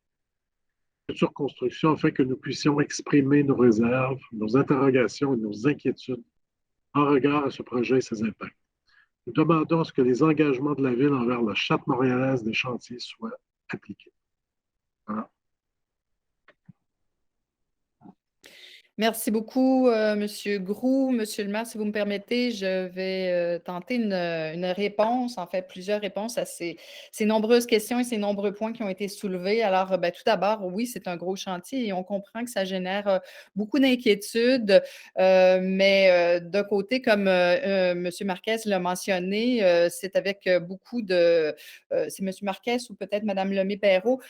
future construction, afin que nous puissions exprimer nos réserves, nos interrogations et nos inquiétudes en regard à ce projet et ses impacts. Nous demandons à ce que les engagements de la ville envers la Charte montréalaise des chantiers soient appliqués. Voilà. Merci beaucoup, Monsieur Groux. Monsieur le maire, si vous me permettez, je vais tenter une réponse, en fait, plusieurs réponses à ces nombreuses questions et ces nombreux points qui ont été soulevés. Alors, ben, tout d'abord, oui, c'est un gros chantier et on comprend que ça génère beaucoup d'inquiétudes, mais d'un côté, comme Monsieur Marquez l'a mentionné, c'est avec beaucoup de... c'est Monsieur Marquez ou peut-être Madame Lemay-Perrot,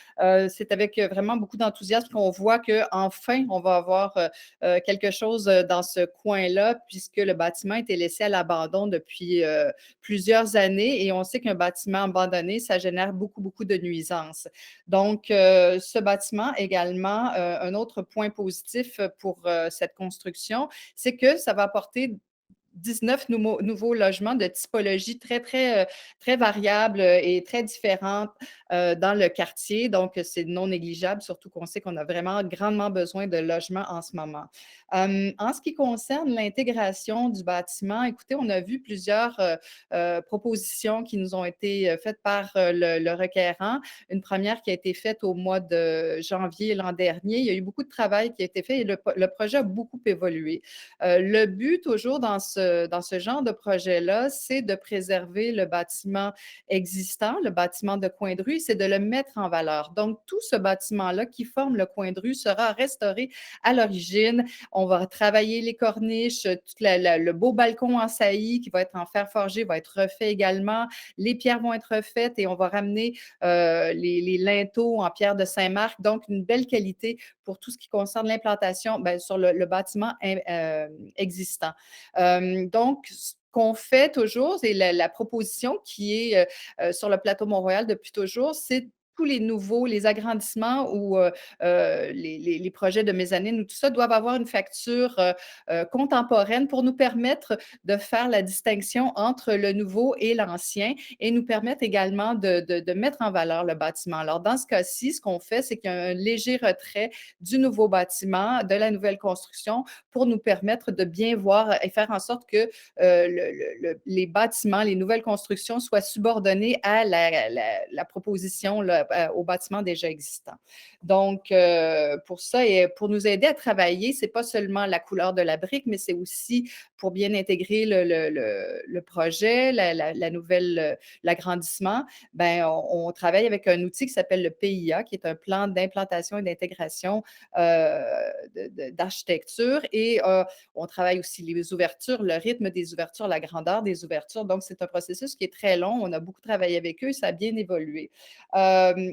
c'est avec vraiment beaucoup d'enthousiasme qu'on voit qu'enfin, on va avoir quelque chose dans ce coin-là, puisque le bâtiment était laissé à l'abandon depuis plusieurs années et on sait qu'un bâtiment abandonné, ça génère beaucoup, beaucoup de nuisances. Donc, ce bâtiment également, un autre point positif pour cette construction, c'est que ça va apporter 19 nouveaux logements de typologie très variables et très différentes dans le quartier. Donc, c'est non négligeable, surtout qu'on sait qu'on a vraiment grandement besoin de logements en ce moment. En ce qui concerne l'intégration du bâtiment, écoutez, on a vu plusieurs propositions qui nous ont été faites par le requérant. Une première qui a été faite au mois de janvier l'an dernier. Il y a eu beaucoup de travail qui a été fait et le projet a beaucoup évolué. Le but, toujours dans ce genre de projet-là, c'est de préserver le bâtiment existant, le bâtiment de coin de rue, c'est de le mettre en valeur. Donc, tout ce bâtiment-là qui forme le coin de rue sera restauré à l'origine. On va travailler les corniches, le beau balcon en saillie qui va être en fer forgé va être refait également. Les pierres vont être refaites et on va ramener les linteaux en pierre de Saint-Marc. Donc, une belle qualité pour tout ce qui concerne l'implantation sur le bâtiment existant. Donc, ce qu'on fait toujours, c'est la proposition qui est sur le plateau Mont-Royal depuis toujours, c'est tous les agrandissements ou les projets de mezzanine ou tout ça doivent avoir une facture contemporaine pour nous permettre de faire la distinction entre le nouveau et l'ancien et nous permettre également de mettre en valeur le bâtiment. Alors, dans ce cas-ci, ce qu'on fait, c'est qu'il y a un léger retrait du nouveau bâtiment, de la nouvelle construction pour nous permettre de bien voir et faire en sorte que les bâtiments, les nouvelles constructions soient subordonnées à la proposition là, aux bâtiments déjà existants. Donc, pour ça et pour nous aider à travailler, ce n'est pas seulement la couleur de la brique, mais c'est aussi pour bien intégrer le projet, l'agrandissement. Ben, on travaille avec un outil qui s'appelle le PIA, qui est un plan d'implantation et d'intégration d'architecture. Et on travaille aussi les ouvertures, le rythme des ouvertures, la grandeur des ouvertures. Donc, c'est un processus qui est très long. On a beaucoup travaillé avec eux et ça a bien évolué.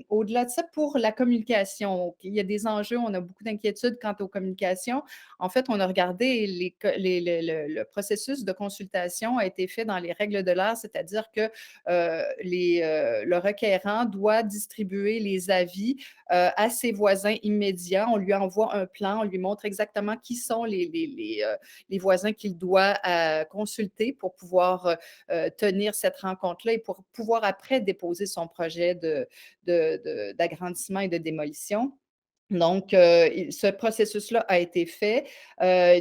Au-delà de ça, pour la communication, il y a des enjeux, on a beaucoup d'inquiétudes quant aux communications. En fait, on a regardé le processus de consultation a été fait dans les règles de l'art, c'est-à-dire que le requérant doit distribuer les avis à ses voisins immédiats. On lui envoie un plan, on lui montre exactement qui sont les voisins qu'il doit consulter pour pouvoir tenir cette rencontre-là et pour pouvoir après déposer son projet d'agrandissement et de démolition. Donc, ce processus-là a été fait.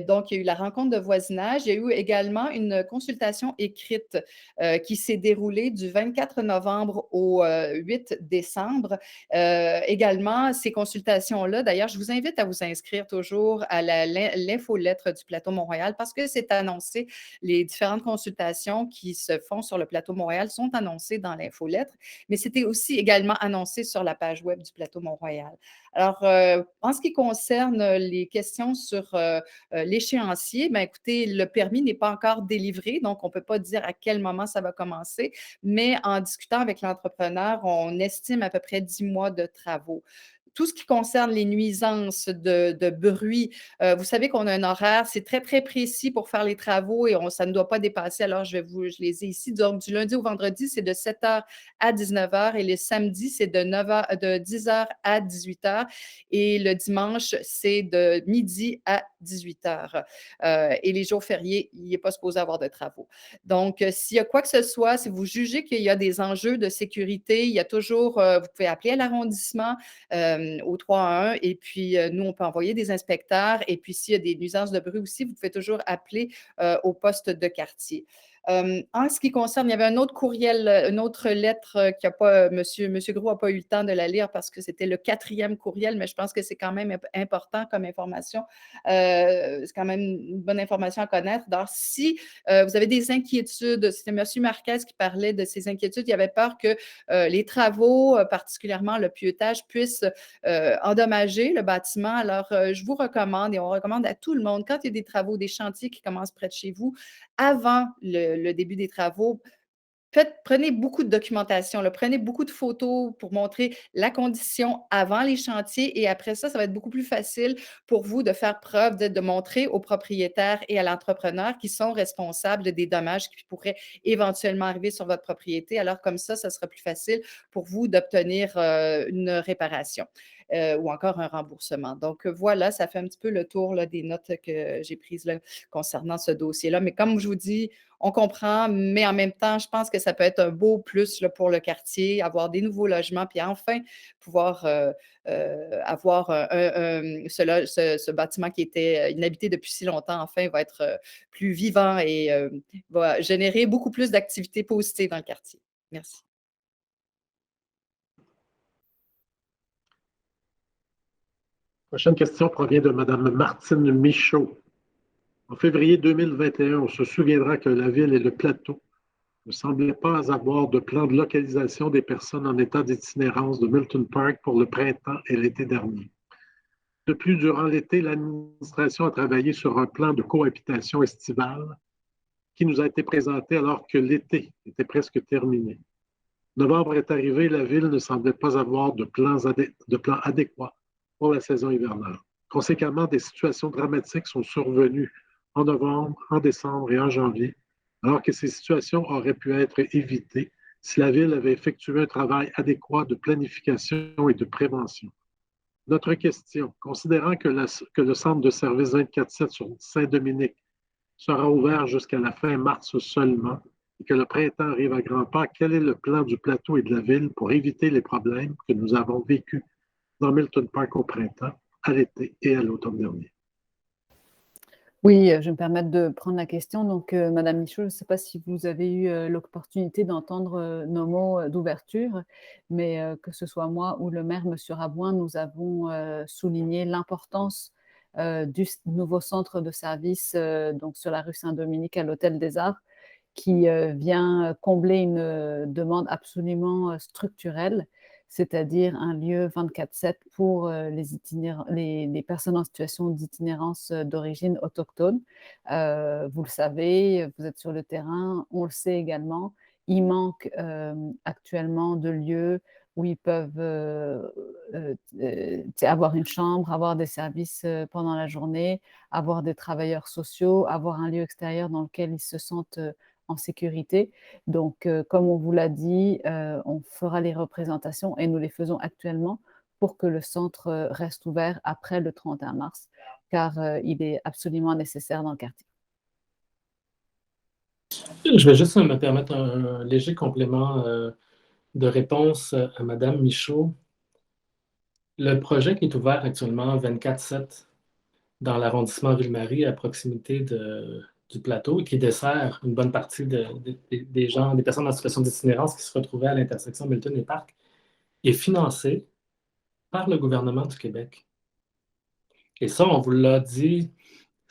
Donc, il y a eu la rencontre de voisinage. Il y a eu également une consultation écrite qui s'est déroulée du 24 novembre au 8 décembre. Également, ces consultations-là, d'ailleurs, je vous invite à vous inscrire toujours à l'infolettre du Plateau Mont-Royal parce que c'est annoncé, les différentes consultations qui se font sur le Plateau Mont-Royal sont annoncées dans l'infolettre, mais c'était aussi également annoncé sur la page web du Plateau Mont-Royal. Alors, en ce qui concerne les questions sur l'échéancier, bien, écoutez, le permis n'est pas encore délivré, donc on ne peut pas dire à quel moment ça va commencer, mais en discutant avec l'entrepreneur, on estime à peu près 10 mois de travaux. Tout ce qui concerne les nuisances de bruit, vous savez qu'on a un horaire, c'est très, très précis pour faire les travaux et ça ne doit pas dépasser. Alors, je les ai ici. Donc, du lundi au vendredi, c'est de 7 h à 19 h et le samedi, c'est de 10 h à 18 h et le dimanche, c'est de midi à 18 h. Et les jours fériés, il n'est pas supposé avoir de travaux. Donc, s'il y a quoi que ce soit, si vous jugez qu'il y a des enjeux de sécurité, il y a toujours, vous pouvez appeler à l'arrondissement au 311 et puis nous, on peut envoyer des inspecteurs et puis s'il y a des nuisances de bruit aussi, vous pouvez toujours appeler au poste de quartier. En ce qui concerne, il y avait un autre courriel, une autre lettre qui n'a pas, Monsieur Gros n'a pas eu le temps de la lire parce que c'était le 4e courriel, mais je pense que c'est quand même important comme information. C'est quand même une bonne information à connaître. Donc, si vous avez des inquiétudes, c'était M. Marquez qui parlait de ses inquiétudes, il avait peur que les travaux, particulièrement le pieutage, puissent endommager le bâtiment. Alors, je vous recommande et on recommande à tout le monde, quand il y a des travaux, des chantiers qui commencent près de chez vous, avant le début des travaux, prenez beaucoup de documentation, là, prenez beaucoup de photos pour montrer la condition avant les chantiers et après ça, ça va être beaucoup plus facile pour vous de faire preuve, de montrer aux propriétaires et à l'entrepreneur qui sont responsables des dommages qui pourraient éventuellement arriver sur votre propriété. Alors comme ça sera plus facile pour vous d'obtenir une réparation. Ou encore un remboursement. Donc, voilà, ça fait un petit peu le tour là, des notes que j'ai prises là, concernant ce dossier-là. Mais comme je vous dis, on comprend, mais en même temps, je pense que ça peut être un beau plus là, pour le quartier, avoir des nouveaux logements, puis enfin pouvoir avoir ce bâtiment qui était inhabité depuis si longtemps, enfin, va être plus vivant et va générer beaucoup plus d'activités positives dans le quartier. Merci. Prochaine question provient de Mme Martine Michaud. En février 2021, on se souviendra que la ville et le plateau ne semblaient pas avoir de plan de localisation des personnes en état d'itinérance de Milton Park pour le printemps et l'été dernier. De plus, durant l'été, l'administration a travaillé sur un plan de cohabitation estivale qui nous a été présenté alors que l'été était presque terminé. Novembre est arrivé, la ville ne semblait pas avoir de plan adéquat pour la saison hivernale. Conséquemment, des situations dramatiques sont survenues en novembre, en décembre et en janvier, alors que ces situations auraient pu être évitées si la ville avait effectué un travail adéquat de planification et de prévention. Notre question, considérant que le centre de service 24/7 sur Saint-Dominique sera ouvert jusqu'à la fin mars seulement et que le printemps arrive à grands pas, quel est le plan du plateau et de la ville pour éviter les problèmes que nous avons vécus dans Milton Park au printemps, à l'été et à l'automne dernier? Oui, je vais me permettre de prendre la question. Donc, Madame Michaud, je ne sais pas si vous avez eu l'opportunité d'entendre nos mots d'ouverture, mais que ce soit moi ou le maire, M. Rabouin, nous avons souligné l'importance du nouveau centre de service donc sur la rue Saint-Dominique à l'Hôtel des Arts, qui vient combler une demande absolument structurelle, c'est-à-dire un lieu 24/7 pour les personnes en situation d'itinérance d'origine autochtone. Vous le savez, vous êtes sur le terrain, on le sait également, il manque actuellement de lieux où ils peuvent avoir une chambre, avoir des services pendant la journée, avoir des travailleurs sociaux, avoir un lieu extérieur dans lequel ils se sentent en sécurité. Donc, comme on vous l'a dit, on fera les représentations et nous les faisons actuellement pour que le centre reste ouvert après le 31 mars, car il est absolument nécessaire dans le quartier. Je vais juste me permettre un léger complément de réponse à Mme Michaud. Le projet qui est ouvert actuellement 24/7 dans l'arrondissement Ville-Marie, à proximité du plateau, et qui dessert une bonne partie des gens, des personnes en situation d'itinérance qui se retrouvaient à l'intersection Milton et Park, est financé par le gouvernement du Québec. Et ça, on vous l'a dit,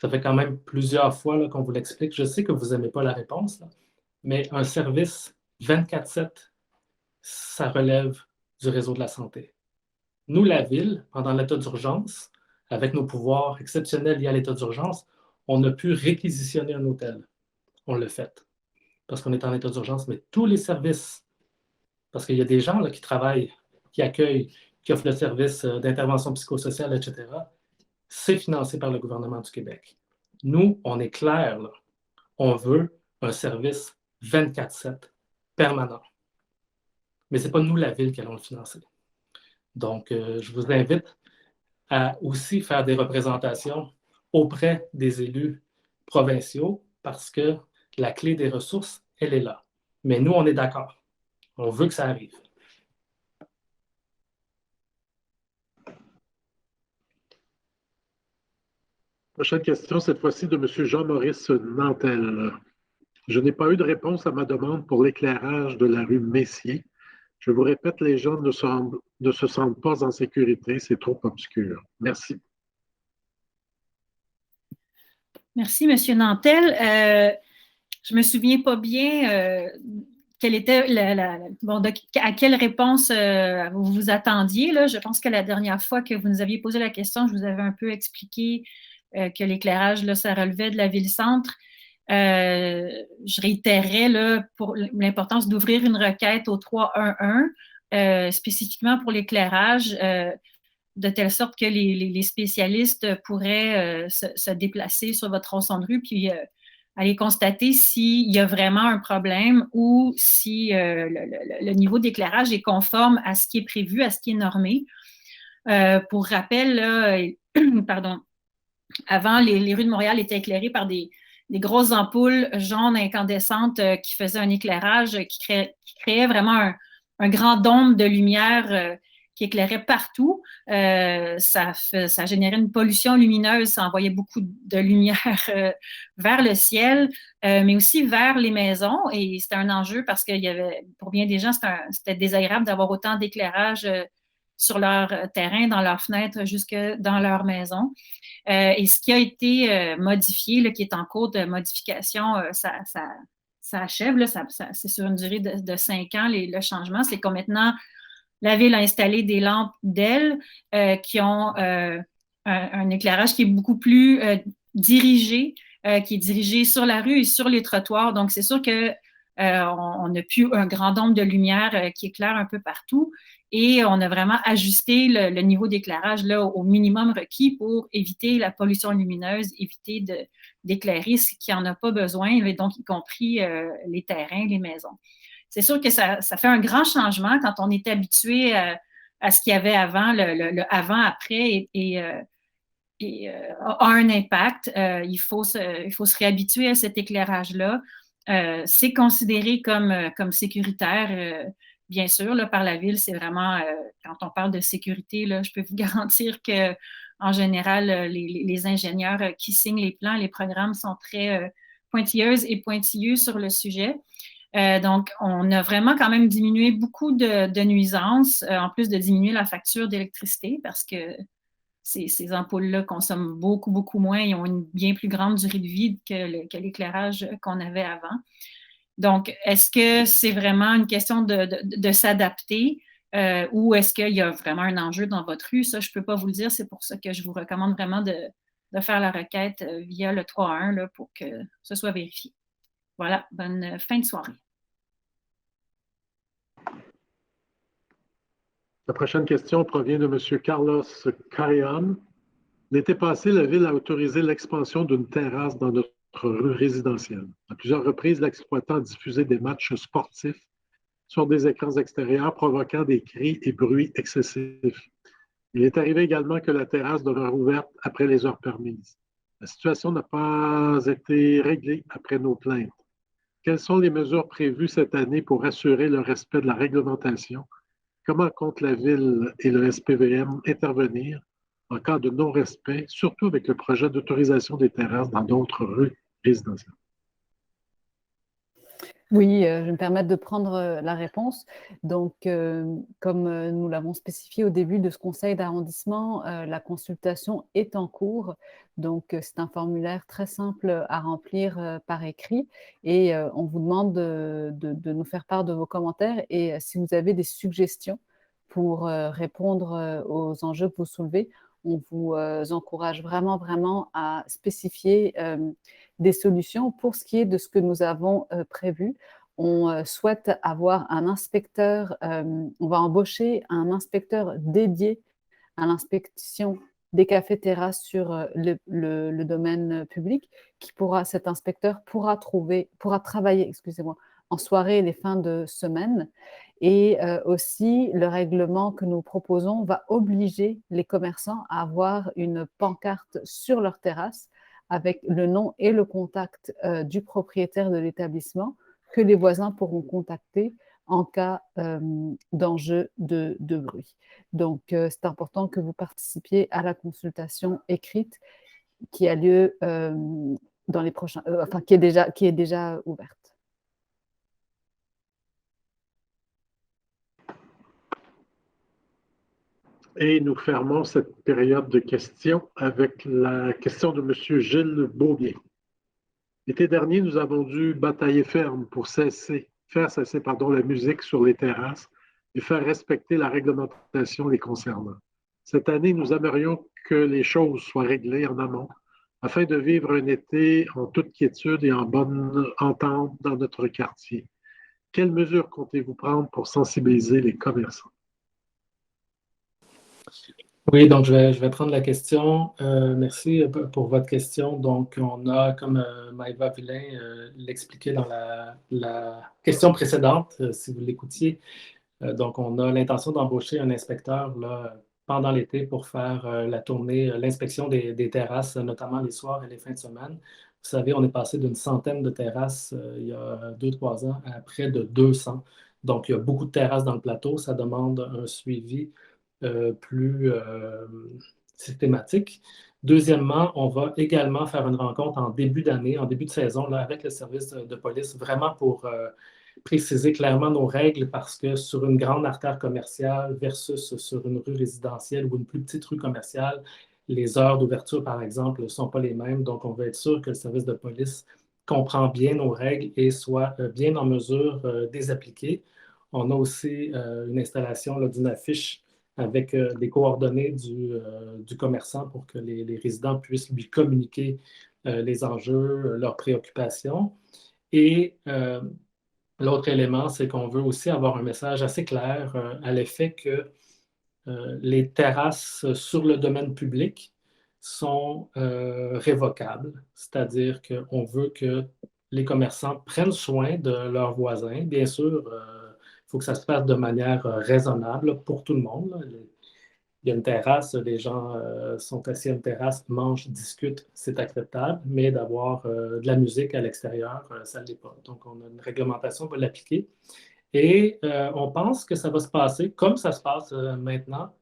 ça fait quand même plusieurs fois qu'on vous l'explique. Je sais que vous n'aimez pas la réponse, là, mais un service 24/7, ça relève du réseau de la santé. Nous, la Ville, pendant l'état d'urgence, avec nos pouvoirs exceptionnels liés à l'état d'urgence, on a pu réquisitionner un hôtel. On l'a fait parce qu'on est en état d'urgence, mais tous les services, parce qu'il y a des gens là, qui travaillent, qui accueillent, qui offrent le service d'intervention psychosociale, etc., c'est financé par le gouvernement du Québec. Nous, on est clair, là. On veut un service 24/7 permanent. Mais ce n'est pas nous, la Ville, qui allons le financer. Donc, je vous invite à aussi faire des représentations auprès des élus provinciaux parce que la clé des ressources, elle est là. Mais nous, on est d'accord. On veut que ça arrive. Prochaine question, cette fois-ci de M. Jean-Maurice Nantel. Je n'ai pas eu de réponse à ma demande pour l'éclairage de la rue Messier. Je vous répète, les gens ne se sentent pas en sécurité, c'est trop obscur. Merci. Merci, M. Nantel. Je me souviens pas bien quelle était à quelle réponse vous vous attendiez. Là. Je pense que la dernière fois que vous nous aviez posé la question, je vous avais un peu expliqué que l'éclairage, là, ça relevait de la ville-centre. Je réitérerais là, pour l'importance d'ouvrir une requête au 311 spécifiquement pour l'éclairage, de telle sorte que les spécialistes pourraient se déplacer sur votre tronçon de rue puis aller constater s'il y a vraiment un problème ou si le niveau d'éclairage est conforme à ce qui est prévu, à ce qui est normé. Pour rappel, là, pardon, avant, les rues de Montréal étaient éclairées par des grosses ampoules jaunes incandescentes qui faisaient un éclairage qui créait vraiment un grand dôme de lumière qui éclairait partout. Ça générait une pollution lumineuse, ça envoyait beaucoup de lumière vers le ciel, mais aussi vers les maisons. Et c'était un enjeu parce que pour bien des gens, c'était désagréable d'avoir autant d'éclairage sur leur terrain, dans leurs fenêtres, jusque dans leur maison. Et ce qui a été modifié, là, qui est en cours de modification, ça achève, là, c'est sur une durée de 5 ans, le changement, c'est que maintenant, la Ville a installé des lampes d'ailes qui ont un éclairage qui est beaucoup plus dirigé, qui est dirigé sur la rue et sur les trottoirs. Donc, c'est sûr que on n'a plus un grand nombre de lumière qui éclaire un peu partout et on a vraiment ajusté le niveau d'éclairage là, au minimum requis pour éviter la pollution lumineuse, éviter d'éclairer ce qui n'en a pas besoin, et donc y compris les terrains, les maisons. C'est sûr que ça fait un grand changement quand on est habitué à ce qu'il y avait avant, le avant-après a un impact. Il faut se réhabituer à cet éclairage-là. C'est considéré comme sécuritaire, bien sûr, là, par la Ville. C'est vraiment, quand on parle de sécurité, là, je peux vous garantir que en général, les ingénieurs qui signent les plans, les programmes sont très pointilleuses et pointilleux sur le sujet. Donc, on a vraiment quand même diminué beaucoup de nuisances, en plus de diminuer la facture d'électricité parce que ces ampoules-là consomment beaucoup, beaucoup moins. Ils ont une bien plus grande durée de vie que l'éclairage qu'on avait avant. Donc, est-ce que c'est vraiment une question de s'adapter ou est-ce qu'il y a vraiment un enjeu dans votre rue? Ça, je ne peux pas vous le dire. C'est pour ça que je vous recommande vraiment de faire la requête via le 3.1 là, pour que ce soit vérifié. Voilà, bonne fin de soirée. La prochaine question provient de M. Carlos Carrion. L'été passé, la Ville a autorisé l'expansion d'une terrasse dans notre rue résidentielle. À plusieurs reprises, l'exploitant a diffusé des matchs sportifs sur des écrans extérieurs, provoquant des cris et bruits excessifs. Il est arrivé également que la terrasse demeure ouverte après les heures permises. La situation n'a pas été réglée après nos plaintes. Quelles sont les mesures prévues cette année pour assurer le respect de la réglementation? Comment compte la Ville et le SPVM intervenir en cas de non-respect, surtout avec le projet d'autorisation des terrasses dans d'autres rues résidentielles? Oui, je vais me permettre de prendre la réponse. Donc, comme nous l'avons spécifié au début de ce conseil d'arrondissement, la consultation est en cours. Donc, c'est un formulaire très simple à remplir par écrit et on vous demande de nous faire part de vos commentaires et si vous avez des suggestions pour répondre aux enjeux que vous soulevez, on vous encourage vraiment, vraiment à spécifier des solutions. Pour ce qui est de ce que nous avons prévu, on souhaite avoir un inspecteur, on va embaucher un inspecteur dédié à l'inspection des cafés-terrasses sur le domaine public, cet inspecteur pourra travailler, en soirée et les fins de semaine. Et aussi, le règlement que nous proposons va obliger les commerçants à avoir une pancarte sur leur terrasse avec le nom et le contact du propriétaire de l'établissement que les voisins pourront contacter en cas d'enjeu de bruit. Donc, c'est important que vous participiez à la consultation écrite qui a lieu dans les prochains, enfin, qui est déjà ouverte. Et nous fermons cette période de questions avec la question de M. Gilles Beaubien. L'été dernier, nous avons dû batailler ferme pour faire cesser la musique sur les terrasses et faire respecter la réglementation les concernant. Cette année, nous aimerions que les choses soient réglées en amont afin de vivre un été en toute quiétude et en bonne entente dans notre quartier. Quelles mesures comptez-vous prendre pour sensibiliser les commerçants? Oui, donc je vais prendre la question. Merci pour votre question. Donc, on a, comme Maëva Villain l'expliquait dans la question précédente, si vous l'écoutiez, donc on a l'intention d'embaucher un inspecteur là, pendant l'été pour faire la tournée, l'inspection des terrasses, notamment les soirs et les fins de semaine. Vous savez, on est passé d'une centaine de terrasses il y a 2-3 ans à près de 200. Donc, il y a beaucoup de terrasses dans le plateau. Ça demande un suivi plus systématique. Deuxièmement, on va également faire une rencontre en début d'année, en début de saison, là, avec le service de police, vraiment pour préciser clairement nos règles, parce que sur une grande artère commerciale versus sur une rue résidentielle ou une plus petite rue commerciale, les heures d'ouverture, par exemple, ne sont pas les mêmes. Donc, on veut être sûr que le service de police comprend bien nos règles et soit bien en mesure de les appliquer. On a aussi une installation d'une affiche avec des coordonnées du commerçant pour que les résidents puissent lui communiquer les enjeux, leurs préoccupations. Et l'autre élément, c'est qu'on veut aussi avoir un message assez clair à l'effet que les terrasses sur le domaine public sont révocables. C'est-à-dire qu'on veut que les commerçants prennent soin de leurs voisins. Bien sûr, il faut que ça se fasse de manière raisonnable pour tout le monde. Là. Il y a une terrasse, les gens sont assis à une terrasse, mangent, discutent, c'est acceptable, mais d'avoir de la musique à l'extérieur, ça ne l'est pas. Donc, on a une réglementation, on va l'appliquer. Et on pense que ça va se passer comme ça se passe maintenant.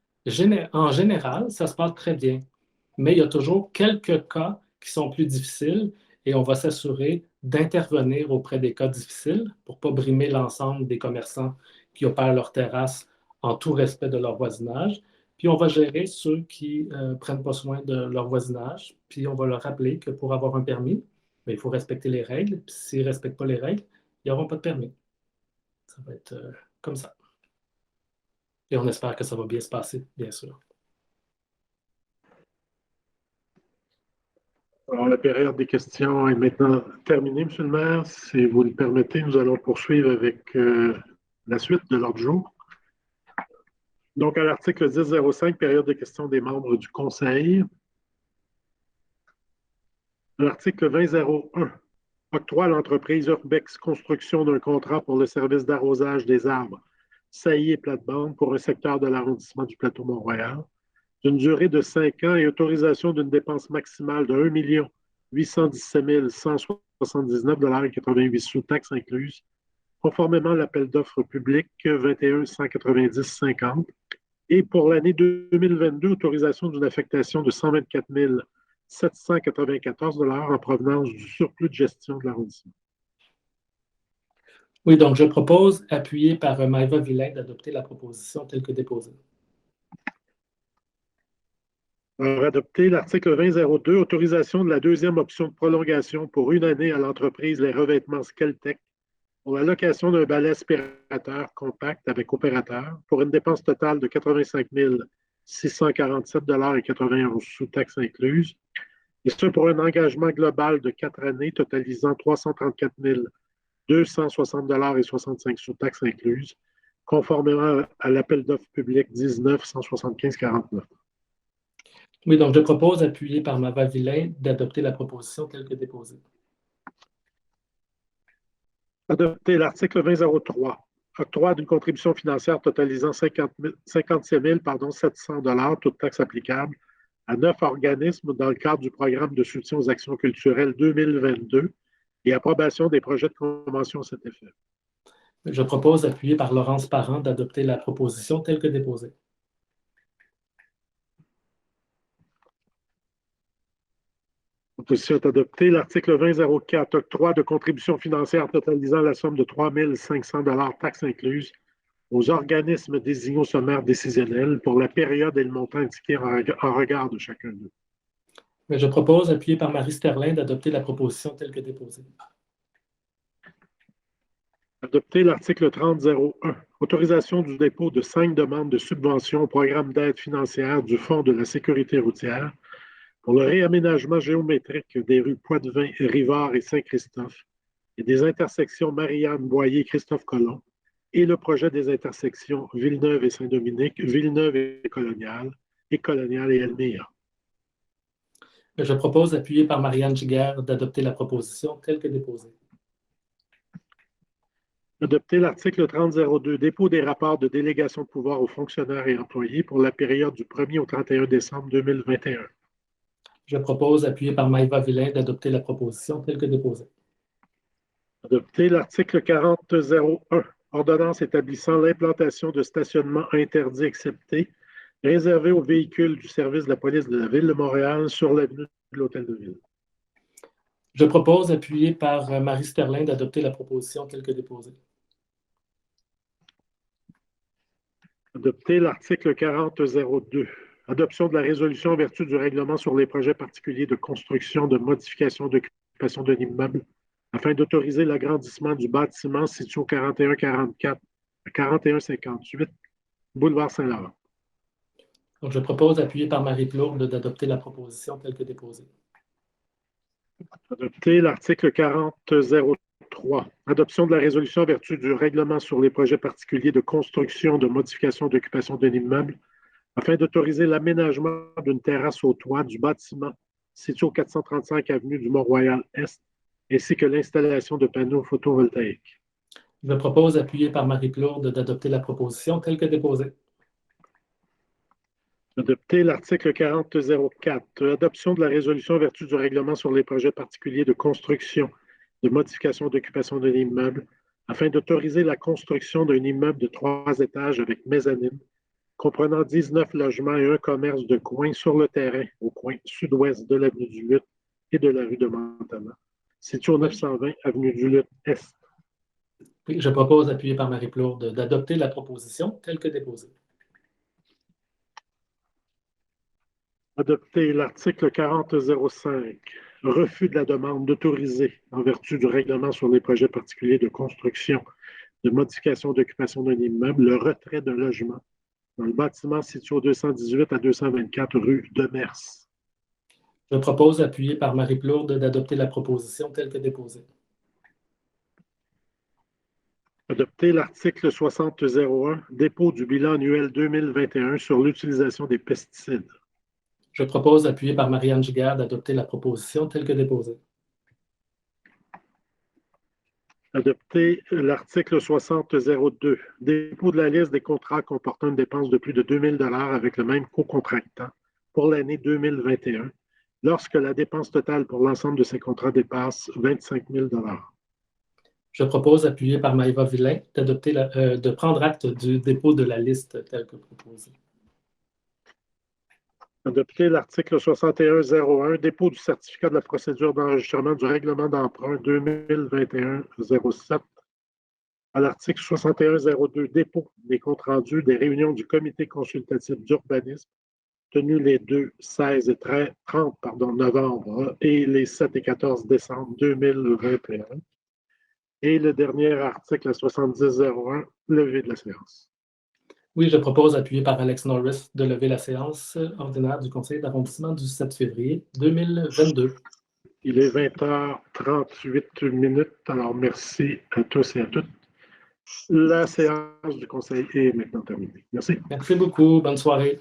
En général, ça se passe très bien. Mais il y a toujours quelques cas qui sont plus difficiles et on va s'assurer d'intervenir auprès des cas difficiles pour ne pas brimer l'ensemble des commerçants qui opèrent leur terrasse en tout respect de leur voisinage. Puis on va gérer ceux qui ne prennent pas soin de leur voisinage. Puis on va leur rappeler que pour avoir un permis, bien, il faut respecter les règles. Puis s'ils ne respectent pas les règles, ils n'auront pas de permis. Ça va être comme ça. Et on espère que ça va bien se passer, bien sûr. Alors, la période des questions est maintenant terminée, M. le maire. Si vous le permettez, nous allons poursuivre avec la suite de l'ordre du jour. Donc, à l'article 10.05, période de questions des membres du Conseil. L'article 20.01, octroie à l'entreprise Urbex Construction d'un contrat pour le service d'arrosage des arbres, saillies et plates-bandes pour un secteur de l'arrondissement du Plateau-Mont-Royal, d'une durée de 5 ans et autorisation d'une dépense maximale de 1 817 179,88 sous taxes incluses, conformément à l'appel d'offres public 21 190 50. Et pour l'année 2022, autorisation d'une affectation de 124 794 en provenance du surplus de gestion de l'arrondissement. Oui, donc je propose, appuyé par Maëva Villain, d'adopter la proposition telle que déposée. Alors, adopter l'article 20.02, autorisation de la deuxième option de prolongation pour 1 année à l'entreprise Les Revêtements Skeltec pour la location d'un balai aspirateur compact avec opérateur pour une dépense totale de 85 647,91 sous taxes incluses, et ce pour un engagement global de 4 années totalisant 334 260,65 sous taxes incluses, conformément à l'appel d'offres public 19 175 49. Oui, donc je propose, appuyé par Maëva Villain, d'adopter la proposition telle que déposée. Adopter l'article 20.03, octroi d'une contribution financière totalisant 57 700 toutes taxes applicables, à 9 organismes dans le cadre du programme de soutien aux actions culturelles 2022 et approbation des projets de convention à cet effet. Je propose, appuyé par Laurence Parent, d'adopter la proposition telle que déposée. Proposition est adoptée. L'article 2004, octroi de contributions financières totalisant la somme de 3 500 $ taxes incluses aux organismes désignés au sommaire décisionnel pour la période et le montant indiqué en regard de chacun d'eux. Mais je propose, appuyé par Marie Sterling, d'adopter la proposition telle que déposée. Adopter l'article 30.01. Autorisation du dépôt de 5 demandes de subvention au programme d'aide financière du Fonds de la sécurité routière pour le réaménagement géométrique des rues Poitevin, Rivard et Saint-Christophe et des intersections Marianne, Boyer, Christophe-Colomb et le projet des intersections Villeneuve et Saint-Dominique, Villeneuve et Colonial et Elmire. Je propose, appuyé par Marianne Giguère, d'adopter la proposition telle que déposée. Adopter l'article 30.02, dépôt des rapports de délégation de pouvoir aux fonctionnaires et employés pour la période du 1er au 31 décembre 2021. Je propose, appuyé par Maïva Villain, d'adopter la proposition telle que déposée. Adopter l'article 40.01, ordonnance établissant l'implantation de stationnements interdits exceptés réservés aux véhicules du service de la police de la Ville de Montréal sur l'avenue de l'Hôtel de Ville. Je propose, appuyé par Marie Sterling, d'adopter la proposition telle que déposée. Adopter l'article 40.02. Adoption de la résolution en vertu du règlement sur les projets particuliers de construction, de modification, d'occupation d'un immeuble afin d'autoriser l'agrandissement du bâtiment situé au 4144 à 4158 boulevard Saint-Laurent. Donc, je propose, appuyé par Marie Plourde, d'adopter la proposition telle que déposée. Adopter l'article 40.03. Adoption de la résolution en vertu du règlement sur les projets particuliers de construction, de modification, d'occupation d'un immeuble afin d'autoriser l'aménagement d'une terrasse au toit du bâtiment situé au 435 avenue du Mont-Royal-Est ainsi que l'installation de panneaux photovoltaïques. Je propose, appuyé par Marie Plourde, d'adopter la proposition telle que déposée. Adopter l'article 40.04. Adoption de la résolution en vertu du règlement sur les projets particuliers de construction, de modification, d'occupation d'un immeuble afin d'autoriser la construction d'un immeuble de 3 étages avec mezzanine comprenant 19 logements et un commerce de coin sur le terrain au coin sud-ouest de l'avenue du Lutte et de la rue de Montana, situé au 920 avenue du Lutte-Est. Oui, je propose, appuyé par Marie Plourde, d'adopter la proposition telle que déposée. Adopter l'article 40.05. Refus de la demande d'autoriser, en vertu du règlement sur les projets particuliers de construction, de modification, d'occupation d'un immeuble, le retrait d'un logement dans le bâtiment situé au 218 à 224 rue de Mers. Je propose, appuyé par Marie Plourde, d'adopter la proposition telle que déposée. Adopter l'article 60.01, dépôt du bilan annuel 2021 sur l'utilisation des pesticides. Je propose, appuyé par Marianne Giguère, d'adopter la proposition telle que déposée. Adopter l'article 60.02, dépôt de la liste des contrats comportant une dépense de plus de 2 000 $ avec le même co-contractant pour l'année 2021, lorsque la dépense totale pour l'ensemble de ces contrats dépasse 25 000 $. Je propose, appuyé par Maïva Villain, de prendre acte du dépôt de la liste telle que proposée. Adopter l'article 61.01, dépôt du certificat de la procédure d'enregistrement du règlement d'emprunt 2021-07. À l'article 61.02, dépôt des comptes rendus des réunions du comité consultatif d'urbanisme tenues les 2, 16 et 30 novembre et les 7 et 14 décembre 2021. Et le dernier article, 70.01, levée de la séance. Oui, je propose, appuyé par Alex Norris, de lever la séance ordinaire du conseil d'arrondissement du 7 février 2022. Il est 20h38. Alors, merci à tous et à toutes. La séance du conseil est maintenant terminée. Merci. Merci beaucoup. Bonne soirée.